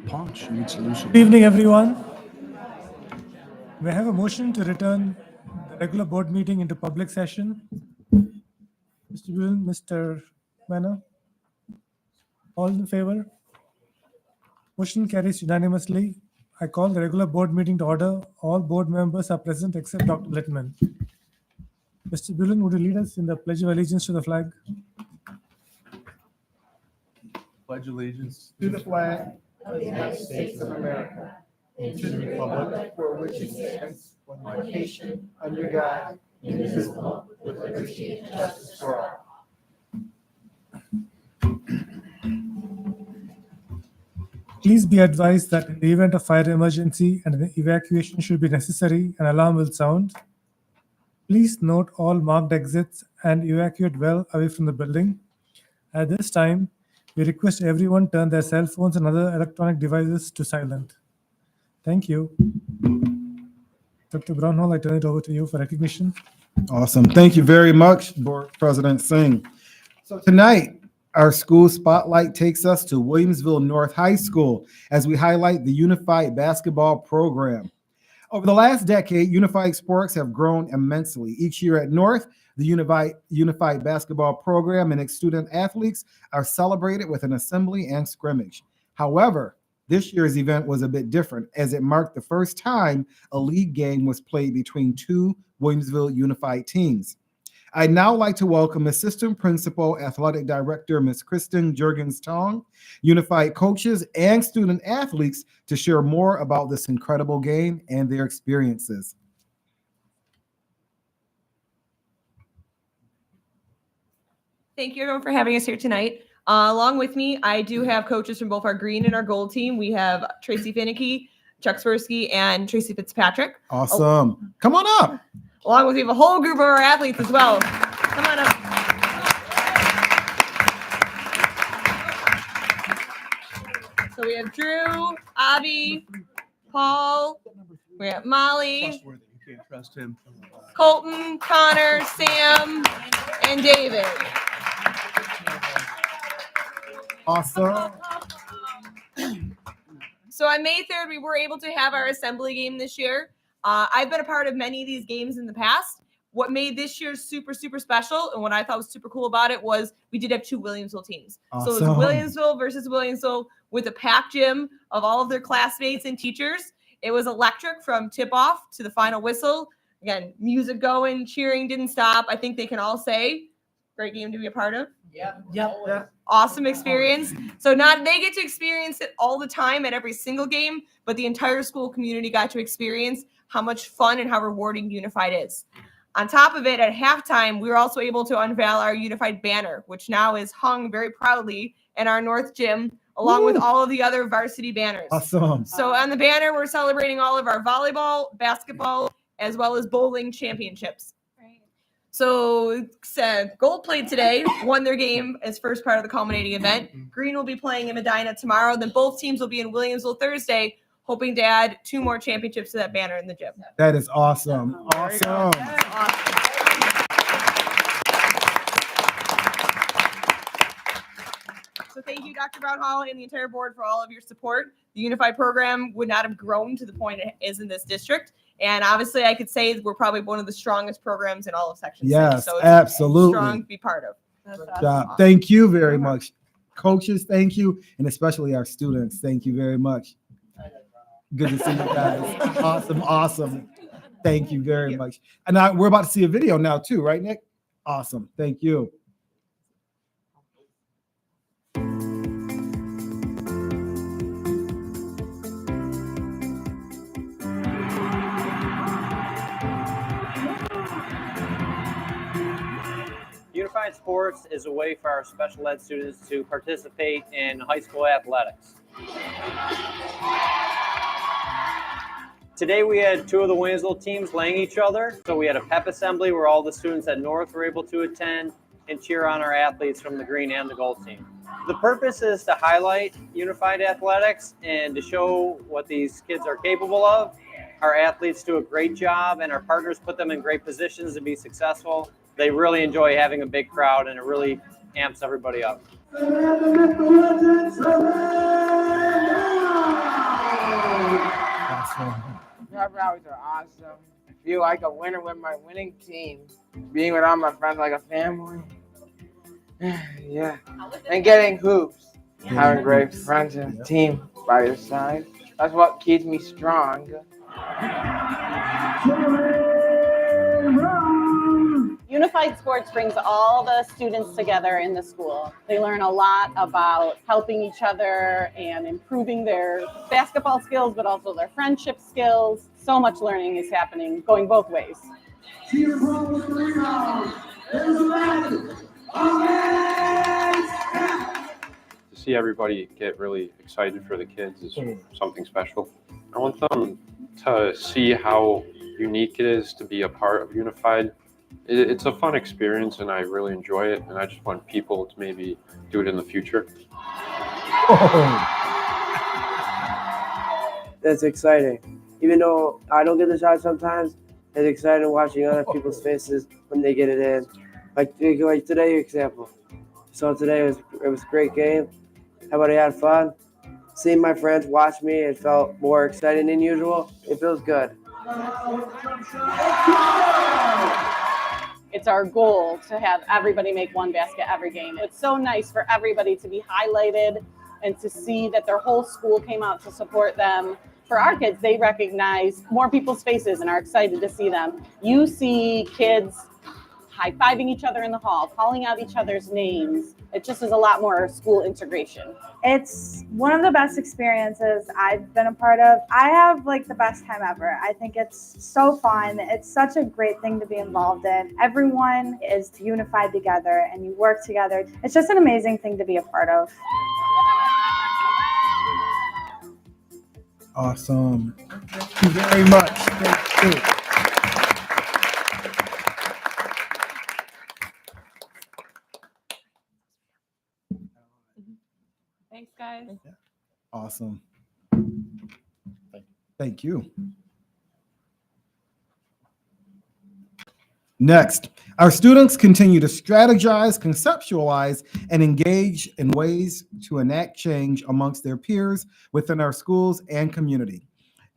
Punch needs solution. Good evening, everyone. May I have a motion to return the regular board meeting into public session? Mr. Will, Mr. Manna? All in favor? Motion carries unanimously. I call the regular board meeting to order. All board members are present except Dr. Littman. Mr. Bullen, would you lead us in the Pledge of Allegiance to the flag? Pledge allegiance to the flag of the United States of America and to the republic for which it stands, one nation, under God, indivisible, with liberty and justice for all. Please be advised that in the event of fire emergency and an evacuation should be necessary, an alarm will sound. Please note all marked exits and evacuate well away from the building. At this time, we request everyone turn their cell phones and other electronic devices to silent. Thank you. Dr. Brownhall, I turn it over to you for recognition. Awesome. Thank you very much, Board President Singh. So tonight, our school spotlight takes us to Williamsville North High School as we highlight the Unified Basketball Program. Over the last decade, Unified sports have grown immensely. Each year at North, the Unified Basketball Program and its student athletes are celebrated with an assembly and scrimmage. However, this year's event was a bit different as it marked the first time a league game was played between two Williamsville Unified teams. I'd now like to welcome Assistant Principal Athletic Director, Ms. Kristen Jurgens-Tong, Unified coaches, and student athletes to share more about this incredible game and their experiences. Thank you, everyone, for having us here tonight. Along with me, I do have coaches from both our green and our gold team. We have Tracy Finicky, Chuck Swirsky, and Tracy Fitzpatrick. Awesome. Come on up. Along with, we have a whole group of our athletes as well. Come on up. So we have Drew, Avi, Paul, we have Molly, trustworthy. You can't trust him. Colton, Connor, Sam, and David. Awesome. So on May 3rd, we were able to have our assembly game this year. I've been a part of many of these games in the past. What made this year super, super special and what I thought was super cool about it was we did have two Williamsville teams. Awesome. So it was Williamsville versus Williamsville with a packed gym of all of their classmates and teachers. It was electric from tip-off to the final whistle. Again, music going, cheering didn't stop. I think they can all say, great game to be a part of. Yeah. Awesome experience. So not they get to experience it all the time at every single game, but the entire school community got to experience how much fun and how rewarding Unified is. On top of it, at halftime, we were also able to unveil our Unified banner, which now is hung very proudly in our North Gym, along with all of the other varsity banners. Awesome. So on the banner, we're celebrating all of our volleyball, basketball, as well as bowling championships. So Gold played today, won their game as first part of the culminating event. Green will be playing in Medina tomorrow. Then both teams will be in Williamsville Thursday, hoping to add 2 more championships to that banner in the gym. That is awesome. Awesome. So thank you, Dr. Brownhall, and the entire board for all of your support. The Unified program would not have grown to the point it is in this district. And obviously, I could say we're probably one of the strongest programs in all of Section 6. So it's absolutely. strong to be part of. Awesome. Thank you very much. Coaches, thank you. And especially our students, thank you very much. Good to see you guys. Awesome. Thank you very much. And we're about to see a video now too, right, Nick? Awesome. Thank you. Unified Sports is a way for our special ed students to participate in high school athletics. Today we had 2 of the Williamsville teams playing each other. So we had a pep assembly where all the students at North were able to attend and cheer on our athletes from the green and the gold team. The purpose is to highlight Unified athletics and to show what these kids are capable of. Our athletes do a great job and our partners put them in great positions to be successful. They really enjoy having a big crowd and it really amps everybody up. Pep rallies are awesome. I feel like a winner with my winning team. Being with all my friends like a family. Yeah. And getting hoops. Having great friends and a team by your side. That's what keeps me strong. Unified Sports brings all the students together in the school. They learn a lot about helping each other and improving their basketball skills, but also their friendship skills. So much learning is happening, going both ways. To see everybody get really excited for the kids is something special. I want them to see how unique it is to be a part of Unified. It's a fun experience and I really enjoy it, and I just want people to maybe do it in the future. That's exciting. Even though I don't get the shot sometimes, it's exciting watching other people's faces when they get it in. Like today, example. So today it was a great game. Everybody had fun. Seeing my friends watch me, it felt more exciting than usual. It feels good. It's our goal to have everybody make one basket every game. It's so nice for everybody to be highlighted and to see that their whole school came out to support them. For our kids, they recognize more people's faces and are excited to see them. You see kids high-fiving each other in the hall, calling out each other's names. It just is a lot more school integration. It's one of the best experiences I've been a part of. I have like the best time ever. I think it's so fun. It's such a great thing to be involved in. Everyone is unified together and you work together. It's just an amazing thing to be a part of. Awesome. Thank you very much. Thank you. Thanks, guys. Awesome. Thank you. Next, our students continue to strategize, conceptualize, and engage in ways to enact change amongst their peers within our schools and community.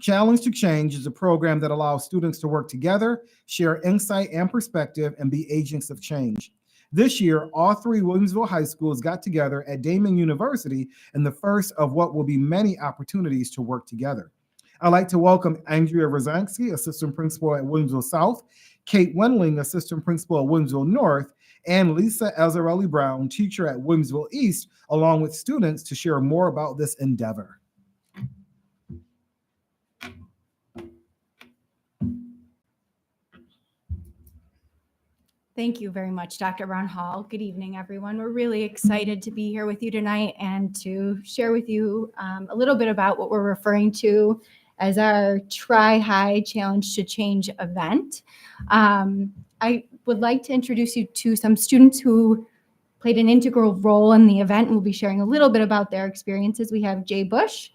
Challenge to Change is a program that allows students to work together, share insight and perspective, and be agents of change. This year, all three Williamsville high schools got together at Damon University in the first of what will be many opportunities to work together. I'd like to welcome Andrea Rozansky, Assistant Principal at Williamsville South, Kate Wendling, Assistant Principal at Williamsville North, and Lisa Azzarelli Brown, teacher at Williamsville East, along with students to share more about this endeavor. Thank you very much, Dr. Brown Hall. Good evening, everyone. We're really excited to be here with you tonight and to share with you a little bit about what we're referring to as our Tri-High Challenge to Change event. I would like to introduce you to some students who played an integral role in the event and will be sharing a little bit about their experiences. We have Jay Bush,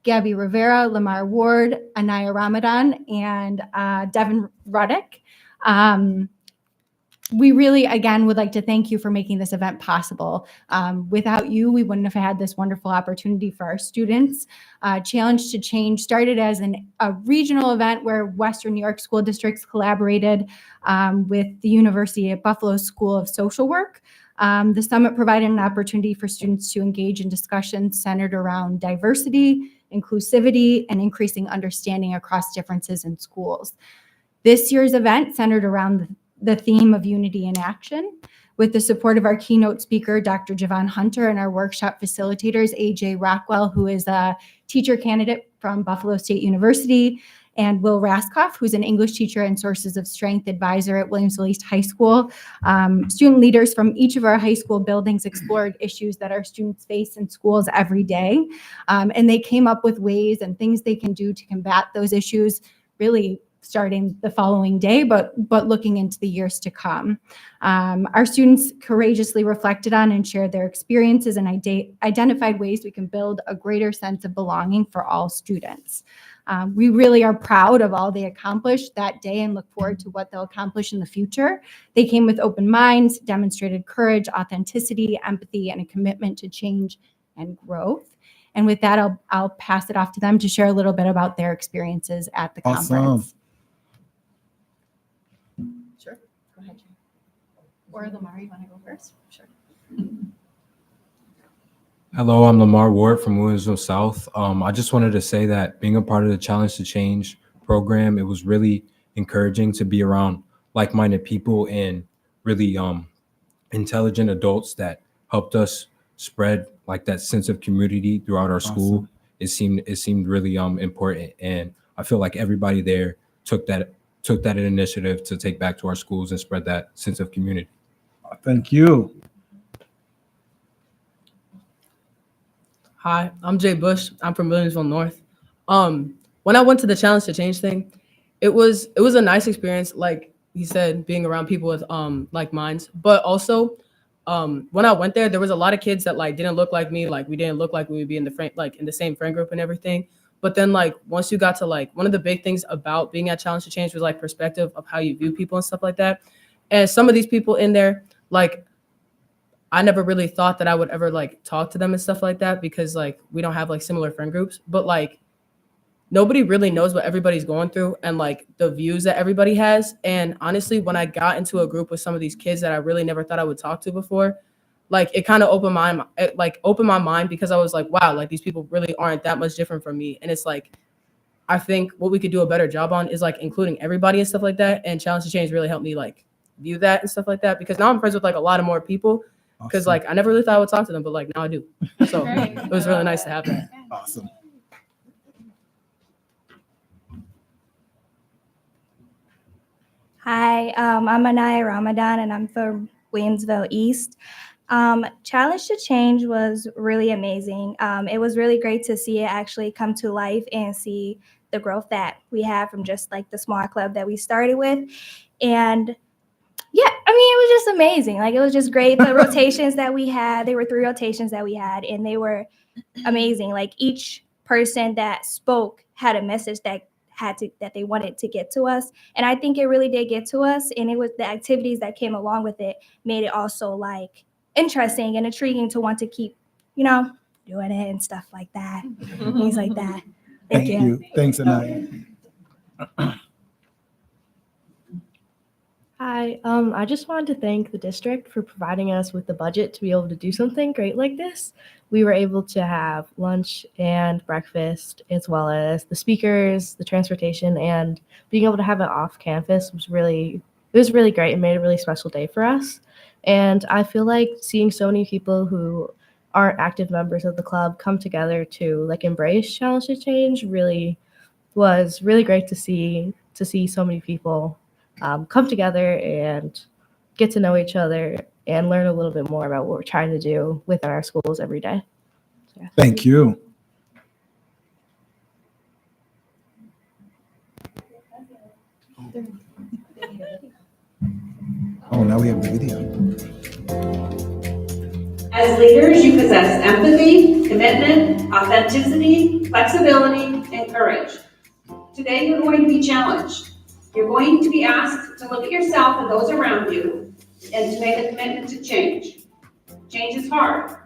Gabby Rivera, Lamar Ward, Anaya Ramadan, and Devin Ruddick. We really, again, would like to thank you for making this event possible. Without you, we wouldn't have had this wonderful opportunity for our students. Challenge to Change started as a regional event where Western New York school districts collaborated with the University at Buffalo School of Social Work. The summit provided an opportunity for students to engage in discussions centered around diversity, inclusivity, and increasing understanding across differences in schools. This year's event centered around the theme of unity in action, with the support of our keynote speaker, Dr. Javon Hunter, and our workshop facilitators, AJ Rockwell, who is a teacher candidate from Buffalo State University, and Will Raskoff, who's an English teacher and Sources of Strength advisor at Williamsville East High School. Student leaders from each of our high school buildings explored issues that our students face in schools every day, and they came up with ways and things they can do to combat those issues, really starting the following day, but looking into the years to come. Our students courageously reflected on and shared their experiences and identified ways we can build a greater sense of belonging for all students. We really are proud of all they accomplished that day and look forward to what they'll accomplish in the future. They came with open minds, demonstrated courage, authenticity, empathy, and a commitment to change and growth. And with that, I'll pass it off to them to share a little bit about their experiences at the Awesome. conference. Sure. Go ahead, Jay. Or Lamar, you want to go first? Sure. Hello, I'm Lamar Ward from Williamsville South. I just wanted to say that being a part of the Challenge to Change program, it was really encouraging to be around like-minded people and really intelligent adults that helped us spread like that sense of community throughout our school. It seemed really important, and I feel like everybody there took that initiative to take back to our schools and spread that sense of community. Thank you. Hi, I'm Jay Bush. I'm from Williamsville North. When I went to the Challenge to Change thing, it was a nice experience. Like he said, being around people with like minds. But also, when I went there was a lot of kids that like didn't look like me. Like we didn't look like we would be in the same friend group and everything. But then like once you got to like one of the big things about being at Challenge to Change was like perspective of how you view people and stuff like that. And some of these people in there, like I never really thought that I would ever like talk to them and stuff like that because like we don't have like similar friend groups, but like nobody really knows what everybody's going through and like the views that everybody has. And honestly, when I got into a group with some of these kids that I really never thought I would talk to before, like it kind of opened my mind because I was like, wow, like these people really aren't that much different from me. And it's like, I think what we could do a better job on is like including everybody and stuff like that. And Challenge to Change really helped me like view that and stuff like that because now I'm friends with like a lot of more people. Because like I never really thought I would talk to them, but like now I do. So it was really nice to have that. Awesome. Hi, I'm Anaya Ramadan and I'm from Williamsville East. Challenge to Change was really amazing. It was really great to see it actually come to life and see the growth that we have from just like the small club that we started with. And yeah, I mean, it was just amazing. Like, it was just great. The rotations that we had, there were 3 rotations that we had, and they were amazing. Like, each person that spoke had a message that they wanted to get to us. And I think it really did get to us. And it was the activities that came along with it made it also like interesting and intriguing to want to keep, doing it and stuff like that. Things like that. Thank you. Thanks, Anaya. Hi, I just wanted to thank the district for providing us with the budget to be able to do something great like this. We were able to have lunch and breakfast, as well as the speakers, the transportation, and being able to have it off campus was really great and made a really special day for us. And I feel like seeing so many people who aren't active members of the club come together to like embrace Challenge to Change was really great to see so many people come together and get to know each other and learn a little bit more about what we're trying to do within our schools every day. So, yeah. Thank you. Oh, now we have the video. As leaders, you possess empathy, commitment, authenticity, flexibility, and courage. Today, you're going to be challenged. You're going to be asked to look at yourself and those around you and to make a commitment to change. Change is hard,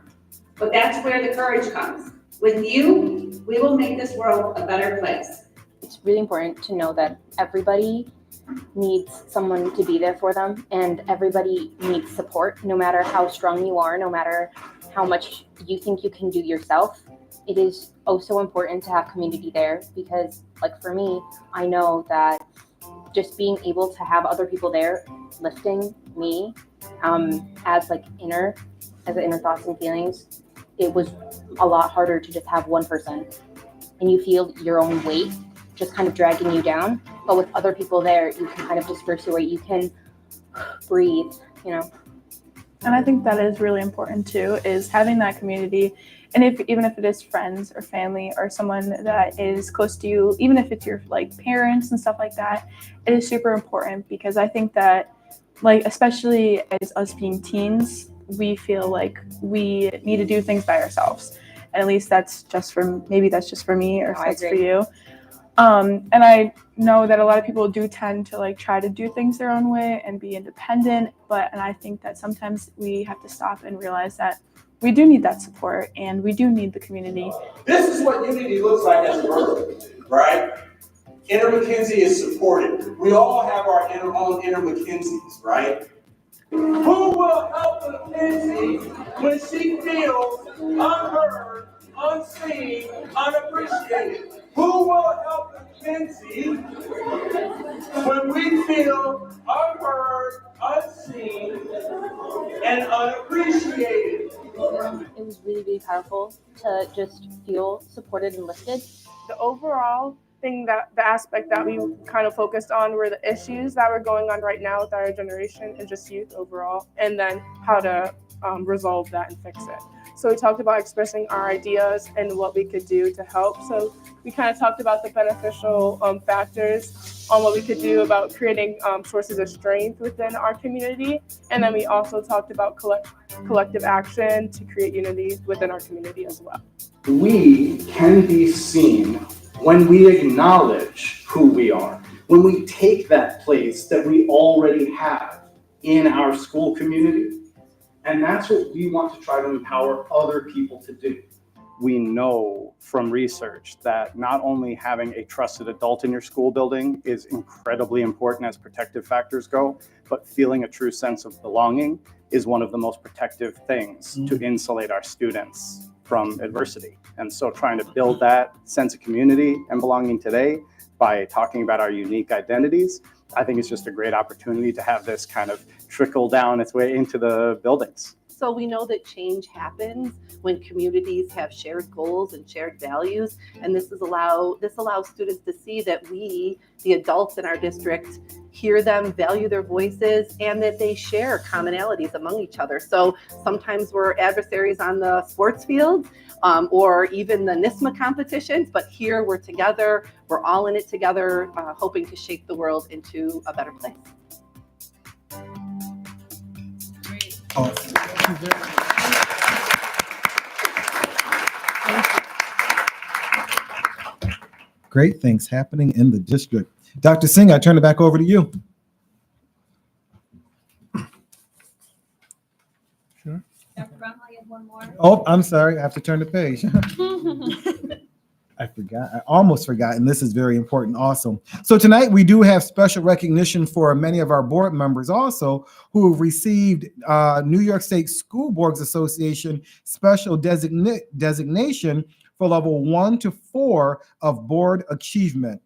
but that's where the courage comes. With you, we will make this world a better place. It's really important to know that everybody needs someone to be there for them, and everybody needs support, no matter how strong you are, no matter how much you think you can do yourself. It is so important to have community there because, like for me, I know that just being able to have other people there lifting me as inner thoughts and feelings, it was a lot harder to just have one person and you feel your own weight just kind of dragging you down. But with other people there, you can kind of disperse your weight. You can breathe, And I think that is really important too, is having that community. And even if it is friends or family or someone that is close to you, even if it's your parents and stuff like that, it is super important because I think that especially as us being teens, we feel like we need to do things by ourselves. And at least that's just for me or if that's for you. And I know that a lot of people do tend to try to do things their own way and be independent, and I think that sometimes we have to stop and realize that we do need that support and we do need the community. This is what unity looks like as a group, right? Inner McKinsey is supported. We all have our own inner McKinseys, right? Who will help McKinsey when she feels unheard, unseen, unappreciated? Who will help McKinsey when we feel unheard, unseen, and unappreciated? It was really, really powerful to just feel supported and lifted. The overall thing, that the aspect that we kind of focused on were the issues that were going on right now with our generation and just youth overall, and then how to resolve that and fix it. So we talked about expressing our ideas and what we could do to help. So we kind of talked about the beneficial factors on what we could do about creating sources of strength within our community. And then we also talked about collective action to create unity within our community as well. We can be seen when we acknowledge who we are, when we take that place that we already have in our school community. And that's what we want to try to empower other people to do. We know from research that not only having a trusted adult in your school building is incredibly important as protective factors go, but feeling a true sense of belonging is one of the most protective things to insulate our students from adversity. And so trying to build that sense of community and belonging today by talking about our unique identities, I think it's just a great opportunity to have this kind of trickle down its way into the buildings. So we know that change happens when communities have shared goals and shared values, and this allows students to see that we, the adults in our district, hear them, value their voices, and that they share commonalities among each other. So sometimes we're adversaries on the sports field or even the NISMA competitions, but here we're together, we're all in it together, hoping to shape the world into a better place. Awesome. Thank you very much. Great things happening in the district. Dr. Singh, I turn it back over to you. Sure. Dr. Brumley has one more. Oh, I'm sorry. I have to turn the page. I forgot. I almost forgot, and this is very important also. So tonight we do have special recognition for many of our board members also who have received New York State School Boards Association special designation for level 1 to 4 of board achievement.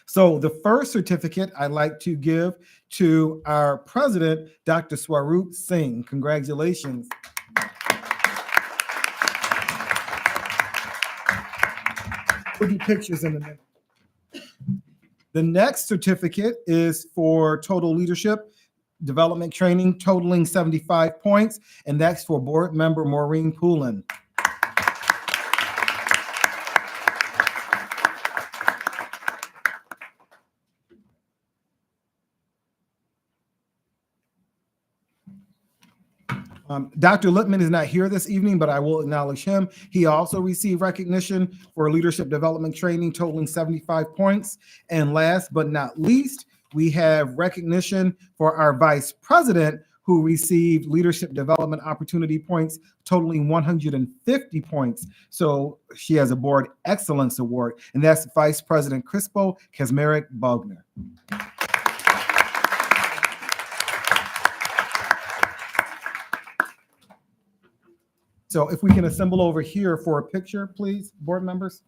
So the first certificate I'd like to give to our president, Dr. Swaroop Singh. Congratulations. We'll do pictures in a minute. The next certificate is for total leadership development training totaling 75 points, and that's for board member Maureen Poulin. Dr. Lippman is not here this evening, but I will acknowledge him. He also received recognition for leadership development training totaling 75 points. And last but not least, we have recognition for our vice president who received leadership development opportunity points totaling 150 points. So she has a board excellence award, and that's Vice President Crispo Kazmarek Bogner. So if we can assemble over here for a picture, please, board members.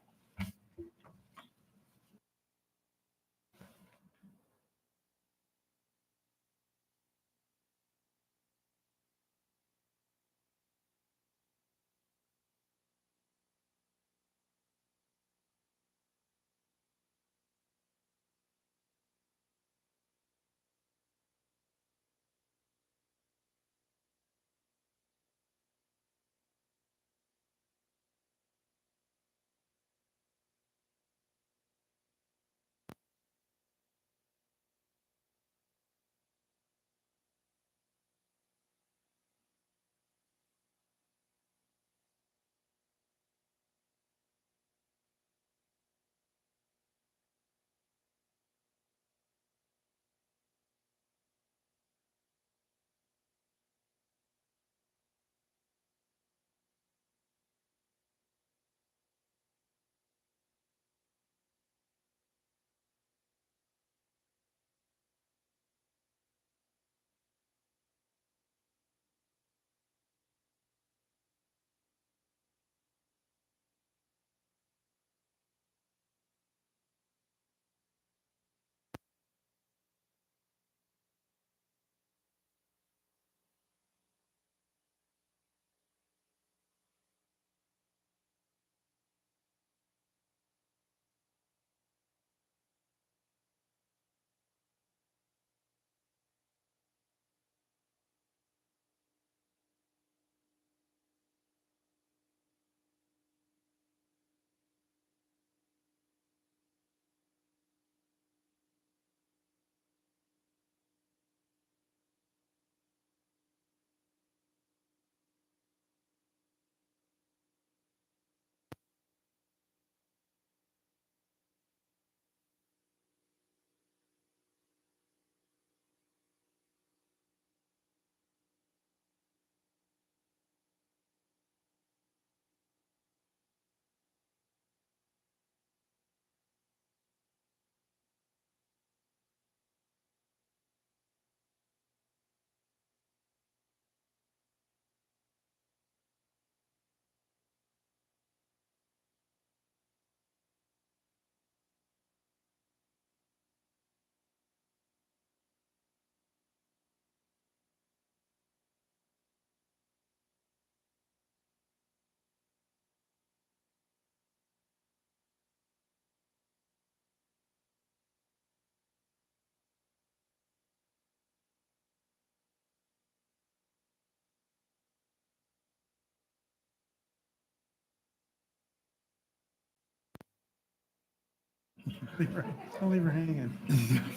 Don't leave her hanging.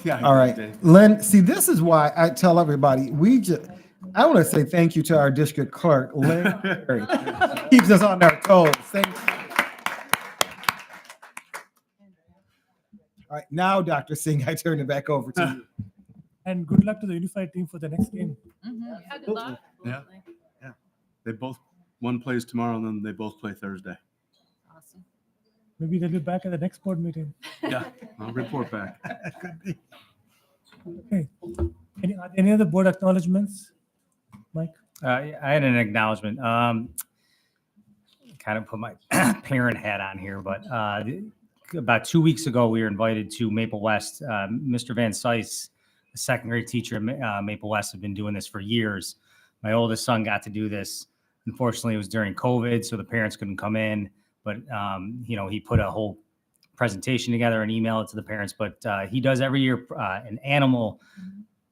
Yeah, All right, Dave. Lynn, see, this is why I tell everybody, I want to say thank you to our district clerk, Lynn. Carey. Keeps us on our toes. Thank you. All right, now, Dr. Singh, I turn it back over to you. And good luck to the unified team for the next game. Yeah, good luck. Yeah. Yeah. One plays tomorrow and then they both play Thursday. Awesome. Maybe they'll be back at the next board meeting. Yeah, I'll report back. Okay. Are there any other board acknowledgements, Mike? I had an acknowledgement. Kind of put my parent hat on here, but about 2 weeks ago, we were invited to Maple West. Mr. Van Sice, a second grade teacher at Maple West, have been doing this for years. My oldest son got to do this. Unfortunately, it was during COVID, so the parents couldn't come in. But he put a whole presentation together and emailed it to the parents. But he does every year an animal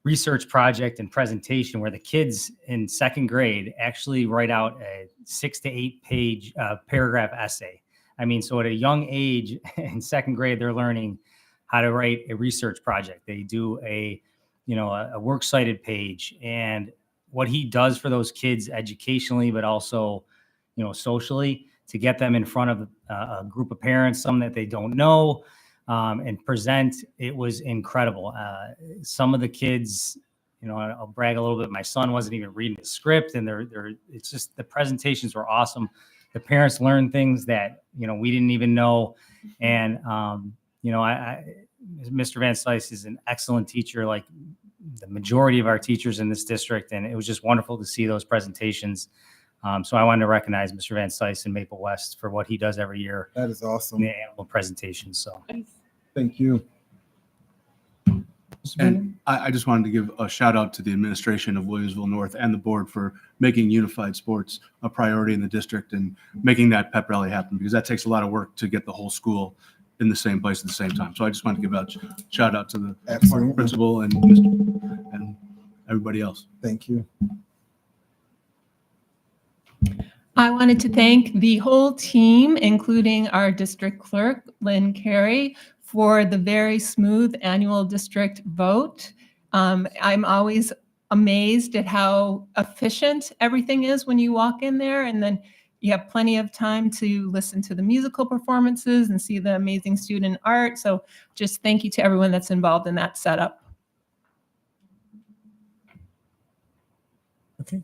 research project and presentation where the kids in second grade actually write out a 6 to 8 page paragraph essay. I mean, so at a young age in second grade, they're learning how to write a research project. They do a works cited page, and what he does for those kids educationally, but also, socially, to get them in front of a group of parents, some that they don't know, and present. It was incredible. Some of the kids, I'll brag a little bit. My son wasn't even reading the script, and it's just the presentations were awesome. The parents learned things that we didn't even know, and Mr. Van Sice is an excellent teacher, like the majority of our teachers in this district, and it was just wonderful to see those presentations. So I wanted to recognize Mr. Van Sice in Maple West for what he does every year. That is awesome. In the animal presentations. So thank you. And I just wanted to give a shout out to the administration of Williamsville North and the board for making unified sports a priority in the district and making that pep rally happen, because that takes a lot of work to get the whole school in the same place at the same time. So I just wanted to give a shout out to the principal and everybody else. Thank you. I wanted to thank the whole team, including our district clerk, Lynn Carey, for the very smooth annual district vote. I'm always amazed at how efficient everything is when you walk in there, and then you have plenty of time to listen to the musical performances and see the amazing student art. So just thank you to everyone that's involved in that setup. Okay.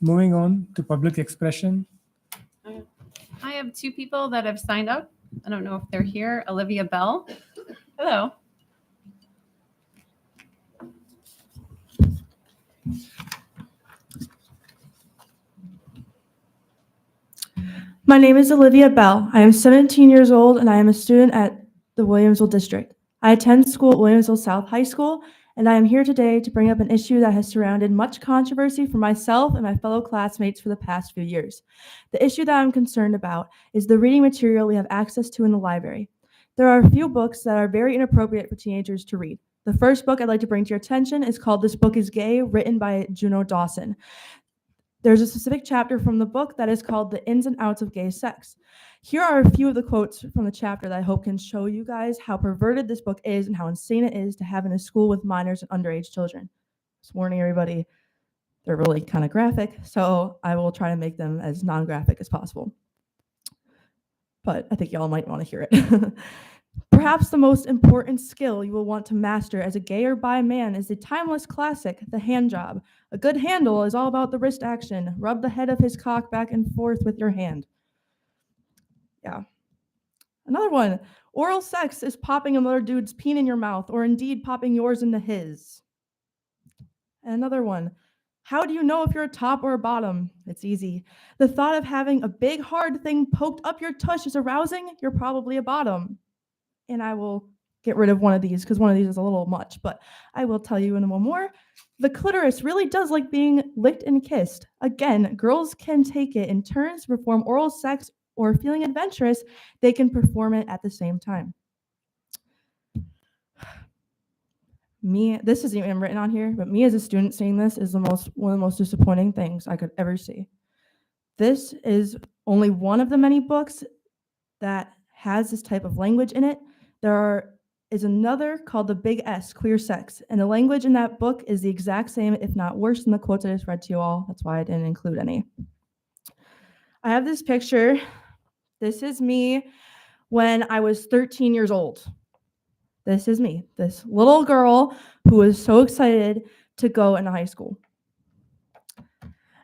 Moving on to public expression. I have two people that have signed up. I don't know if they're here. Olivia Bell. Hello. My name is Olivia Bell. I am 17 years old and I am a student at the Williamsville District. I attend school at Williamsville South High School, and I am here today to bring up an issue that has surrounded much controversy for myself and my fellow classmates for the past few years. The issue that I'm concerned about is the reading material we have access to in the library. There are a few books that are very inappropriate for teenagers to read. The first book I'd like to bring to your attention is called This Book is Gay, written by Juno Dawson. There's a specific chapter from the book that is called The Ins and Outs of Gay Sex. Here are a few of the quotes from the chapter that I hope can show you guys how perverted this book is and how insane it is to have in a school with minors and underage children. Just warning everybody, they're really kind of graphic, so I will try to make them as non-graphic as possible. But I think y'all might want to hear it. Perhaps the most important skill you will want to master as a gay or bi man is the timeless classic, the hand job. A good handle is all about the wrist action. Rub the head of his cock back and forth with your hand. Yeah. Another one, oral sex is popping another dude's peen in your mouth, or indeed popping yours into his. And another one, how do you know if you're a top or a bottom? It's easy. The thought of having a big hard thing poked up your tush is arousing, you're probably a bottom. And I will get rid of one of these because one of these is a little much, but I will tell you in one more. The clitoris really does like being licked and kissed. Again, girls can take it in turns to perform oral sex, or feeling adventurous, they can perform it at the same time. This isn't even written on here, but me as a student seeing this is one of the most disappointing things I could ever see. This is only one of the many books that has this type of language in it. Is another called The Big S, Queer Sex. And the language in that book is the exact same, if not worse, than the quotes I just read to you all. That's why I didn't include any. I have this picture. This is me when I was 13 years old. This is me, this little girl who was so excited to go into high school.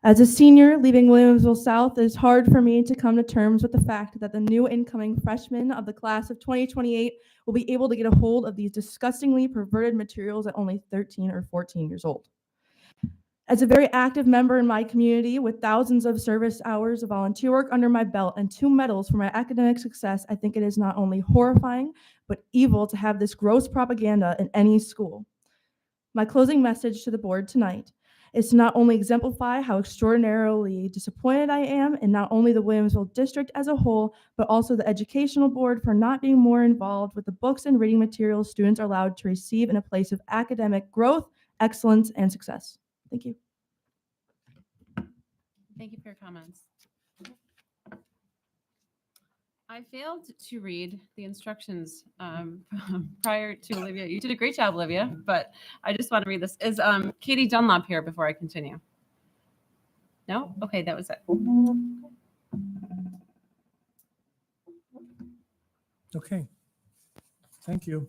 As a senior leaving Williamsville South, it is hard for me to come to terms with the fact that the new incoming freshmen of the class of 2028 will be able to get a hold of these disgustingly perverted materials at only 13 or 14 years old. As a very active member in my community with thousands of service hours of volunteer work under my belt and 2 medals for my academic success, I think it is not only horrifying, but evil to have this gross propaganda in any school. My closing message to the board tonight is to not only exemplify how extraordinarily disappointed I am in not only the Williamsville district as a whole, but also the educational board for not being more involved with the books and reading materials students are allowed to receive in a place of academic growth, excellence, and success. Thank you. Thank you for your comments. I failed to read the instructions prior to Olivia. You did a great job, Olivia, but I just want to read this. Is Katie Dunlop here before I continue? No? Okay, that was it. Okay. Thank you.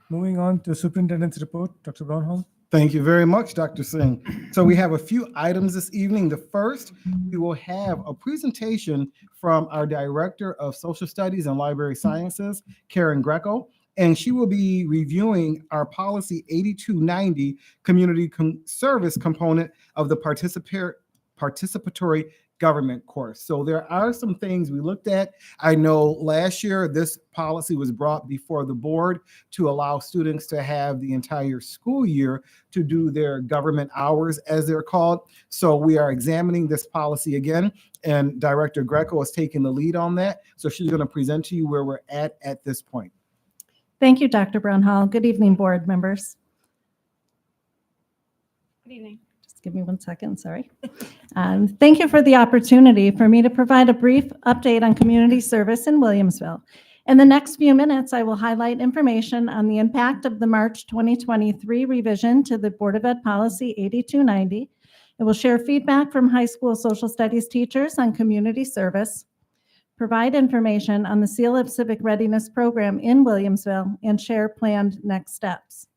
Moving on to Superintendent's report, Dr. Brownhall. Thank you very much, Dr. Singh. So we have a few items this evening. The first, we will have a presentation from our Director of Social Studies and Library Sciences, Karen Greco, and she will be reviewing our Policy 8290 Community Service component of the participatory government course. So there are some things we looked at. I know last year this policy was brought before the board to allow students to have the entire school year to do their government hours, as they're called. So we are examining this policy again, and Director Greco is taking the lead on that. So she's going to present to you where we're at this point. Thank you, Dr. Brownhall. Good evening, board members. Good evening. Give me 1 second, sorry. Thank you for the opportunity for me to provide a brief update on community service in Williamsville. In the next few minutes, I will highlight information on the impact of the March 2023 revision to the Board of Ed Policy 8290. I will share feedback from high school social studies teachers on community service, provide information on the Seal of Civic Readiness program in Williamsville, and share planned next steps.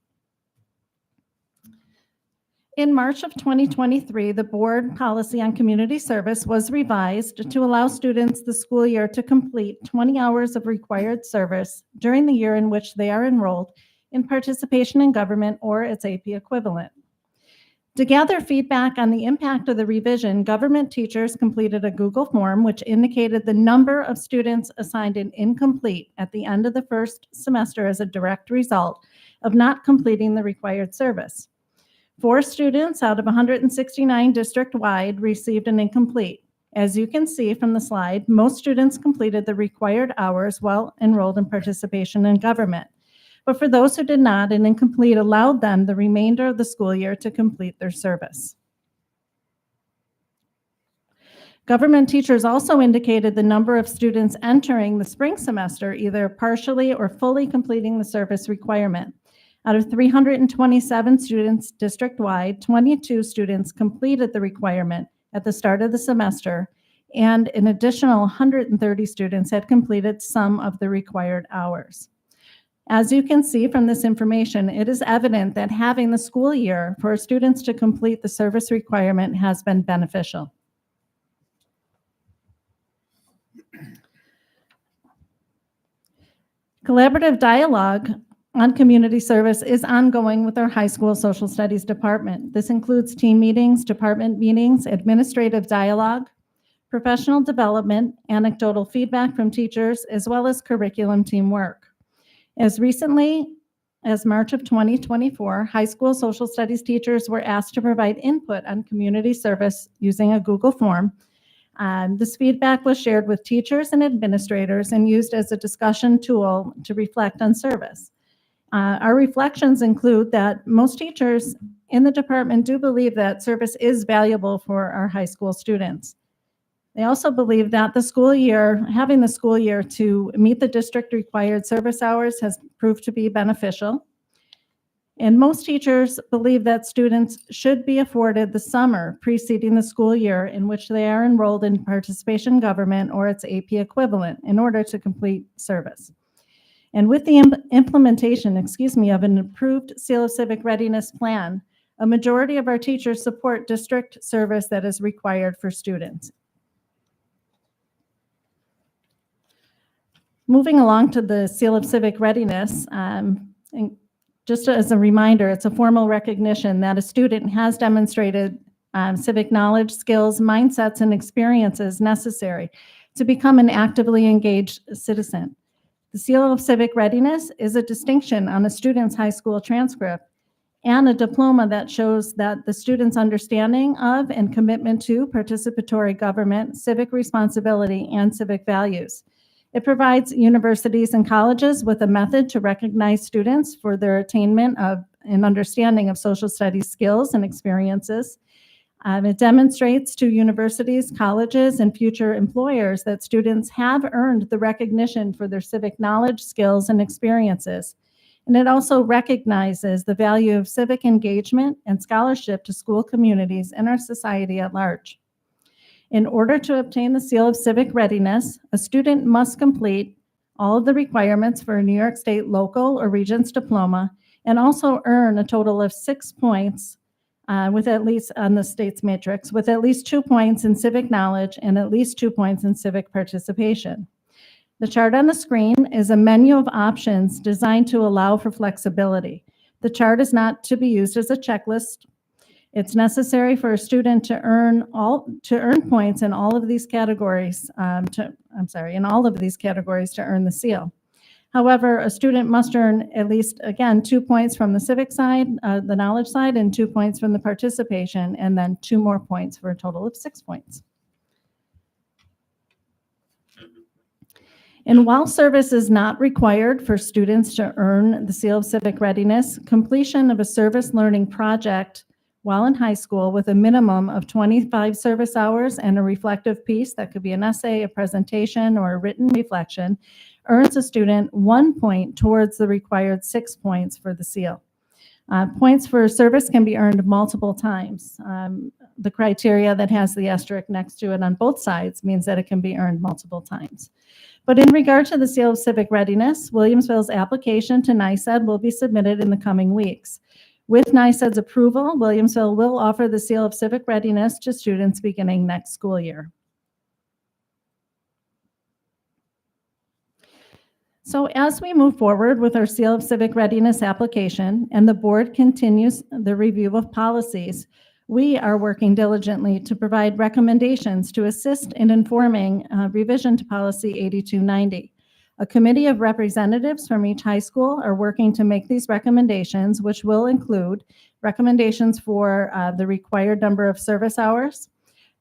In March of 2023, the board policy on community service was revised to allow students the school year to complete 20 hours of required service during the year in which they are enrolled in participation in government or its AP equivalent. To gather feedback on the impact of the revision, government teachers completed a Google form which indicated the number of students assigned an incomplete at the end of the first semester as a direct result of not completing the required service. 4 students out of 169 district-wide received an incomplete. As you can see from the slide, most students completed the required hours while enrolled in participation in government. But for those who did not, an incomplete allowed them the remainder of the school year to complete their service. Government teachers also indicated the number of students entering the spring semester either partially or fully completing the service requirement. Out of 327 students district-wide, 22 students completed the requirement at the start of the semester, and an additional 130 students had completed some of the required hours. As you can see from this information, it is evident that having the school year for students to complete the service requirement has been beneficial. Collaborative dialogue on community service is ongoing with our high school social studies department. This includes team meetings, department meetings, administrative dialogue, professional development, anecdotal feedback from teachers, as well as curriculum teamwork. As recently as March of 2024, high school social studies teachers were asked to provide input on community service using a Google form. This feedback was shared with teachers and administrators and used as a discussion tool to reflect on service. Our reflections include that most teachers in the department do believe that service is valuable for our high school students. They also believe that having the school year to meet the district required service hours has proved to be beneficial. And most teachers believe that students should be afforded the summer preceding the school year in which they are enrolled in participation government or its AP equivalent in order to complete service. And with the implementation, of an approved Seal of Civic Readiness plan, a majority of our teachers support district service that is required for students. Moving along to the Seal of Civic Readiness, and just as a reminder, it's a formal recognition that a student has demonstrated civic knowledge, skills, mindsets, and experiences necessary to become an actively engaged citizen. The Seal of Civic Readiness is a distinction on a student's high school transcript and a diploma that shows that the student's understanding of and commitment to participatory government, civic responsibility, and civic values. It provides universities and colleges with a method to recognize students for their attainment of an understanding of social studies skills and experiences. It demonstrates to universities, colleges, and future employers that students have earned the recognition for their civic knowledge, skills, and experiences. And it also recognizes the value of civic engagement and scholarship to school communities and our society at large. In order to obtain the Seal of Civic Readiness, a student must complete all of the requirements for a New York State local or regents diploma and also earn a total of 6 points with at least on the state's matrix, with at least 2 points in civic knowledge and at least 2 points in civic participation. The chart on the screen is a menu of options designed to allow for flexibility. The chart is not to be used as a checklist. It's necessary for a student to earn points in all of these categories to earn the seal. However, a student must earn at least, again, 2 points from the civic side, the knowledge side, and 2 points from the participation, and then 2 more points for a total of 6 points. And while service is not required for students to earn the Seal of Civic Readiness, completion of a service learning project while in high school with a minimum of 25 service hours and a reflective piece, that could be an essay, a presentation, or a written reflection, earns a student 1 point towards the required 6 points for the seal. Points for service can be earned multiple times. The criteria that has the asterisk next to it on both sides means that it can be earned multiple times. But in regard to the Seal of Civic Readiness, Williamsville's application to NYSED will be submitted in the coming weeks. With NYSED's approval, Williamsville will offer the Seal of Civic Readiness to students beginning next school year. So as we move forward with our Seal of Civic Readiness application and the board continues the review of policies, we are working diligently to provide recommendations to assist in informing revision to policy 8290. A committee of representatives from each high school are working to make these recommendations, which will include recommendations for the required number of service hours,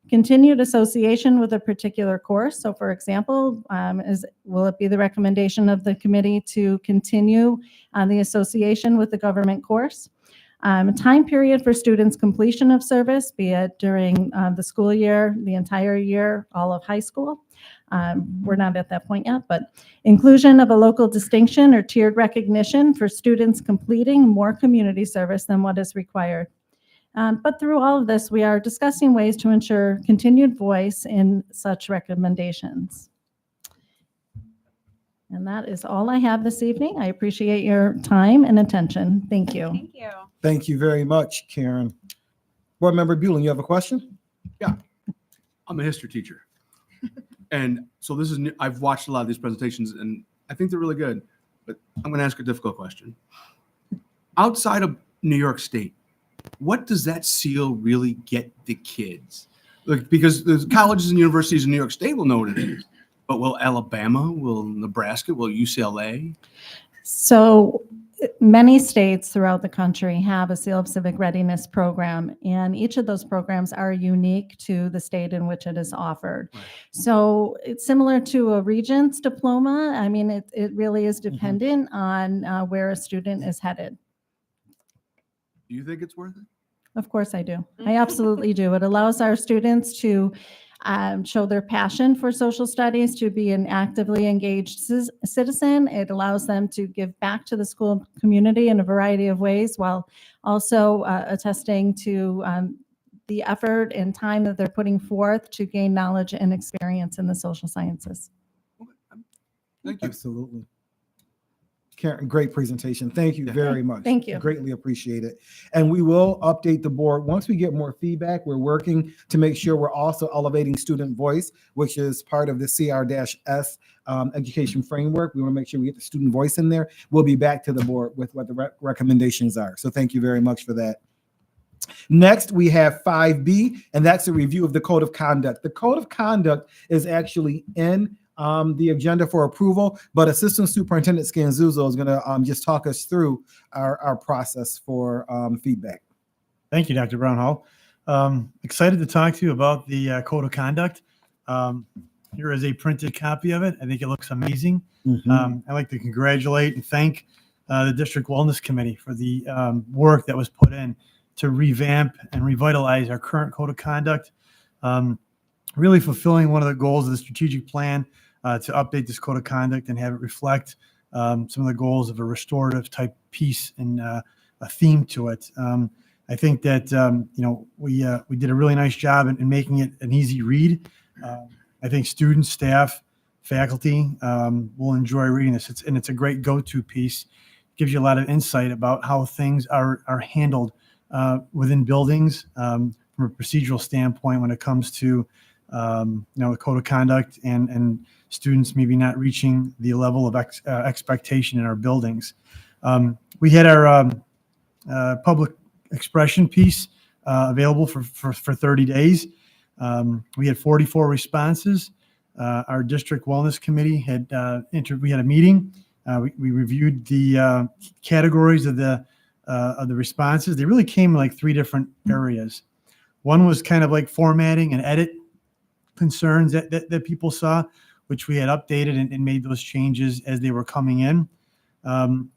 continued association with a particular course. So for example, will it be the recommendation of the committee to continue the association with the government course? Time period for students' completion of service, be it during the school year, the entire year, all of high school. We're not at that point yet, but inclusion of a local distinction or tiered recognition for students completing more community service than what is required. But through all of this, we are discussing ways to ensure continued voice in such recommendations. And that is all I have this evening. I appreciate your time and attention. Thank you. Thank you. Thank you very much, Karen. Board Member Buellen, you have a question? Yeah, I'm a history teacher. And so this is new. I've watched a lot of these presentations and I think they're really good, but I'm going to ask a difficult question. Outside of New York State, what does that seal really get the kids? Like, because the colleges and universities in New York State will know what it is, but will Alabama, will Nebraska, will UCLA? So many states throughout the country have a Seal of Civic Readiness program, and each of those programs are unique to the state in which it is offered. Right. So it's similar to a Regents diploma. I mean, it really is dependent on where a student is headed. Do you think it's worth it? Of course I do. I absolutely do. It allows our students to show their passion for social studies, to be an actively engaged citizen. It allows them to give back to the school community in a variety of ways, while also attesting to the effort and time that they're putting forth to gain knowledge and experience in the social sciences. Thank you. Absolutely. Karen, great presentation. Thank you very much. Thank you. Greatly appreciate it. And we will update the board. Once we get more feedback, we're working to make sure we're also elevating student voice, which is part of the CR-S education framework. We want to make sure we get the student voice in there. We'll be back to the board with what the recommendations are. So thank you very much for that. Next, we have 5B, and that's a review of the Code of Conduct. The Code of Conduct is actually in the agenda for approval, but Assistant Superintendent Scanzuzzo is going to just talk us through our process for feedback. Thank you, Dr. Brownhall. Excited to talk to you about the Code of Conduct. Here is a printed copy of it. I think it looks amazing. I'd like to congratulate and thank the District Wellness Committee for the work that was put in to revamp and revitalize our current Code of Conduct, really fulfilling one of the goals of the strategic plan to update this Code of Conduct and have it reflect some of the goals of a restorative type piece and a theme to it. I think that we did a really nice job in making it an easy read. I think students, staff, faculty will enjoy reading this. It's a great go-to piece. It gives you a lot of insight about how things are handled within buildings from a procedural standpoint when it comes to the Code of Conduct and students maybe not reaching the level of expectation in our buildings. We had our public expression piece available for 30 days. We had 44 responses. Our District Wellness Committee we had a meeting. We reviewed the categories of the responses. They really came in like 3 different areas. One was kind of like formatting and edit concerns that people saw, which we had updated and made those changes as they were coming in. The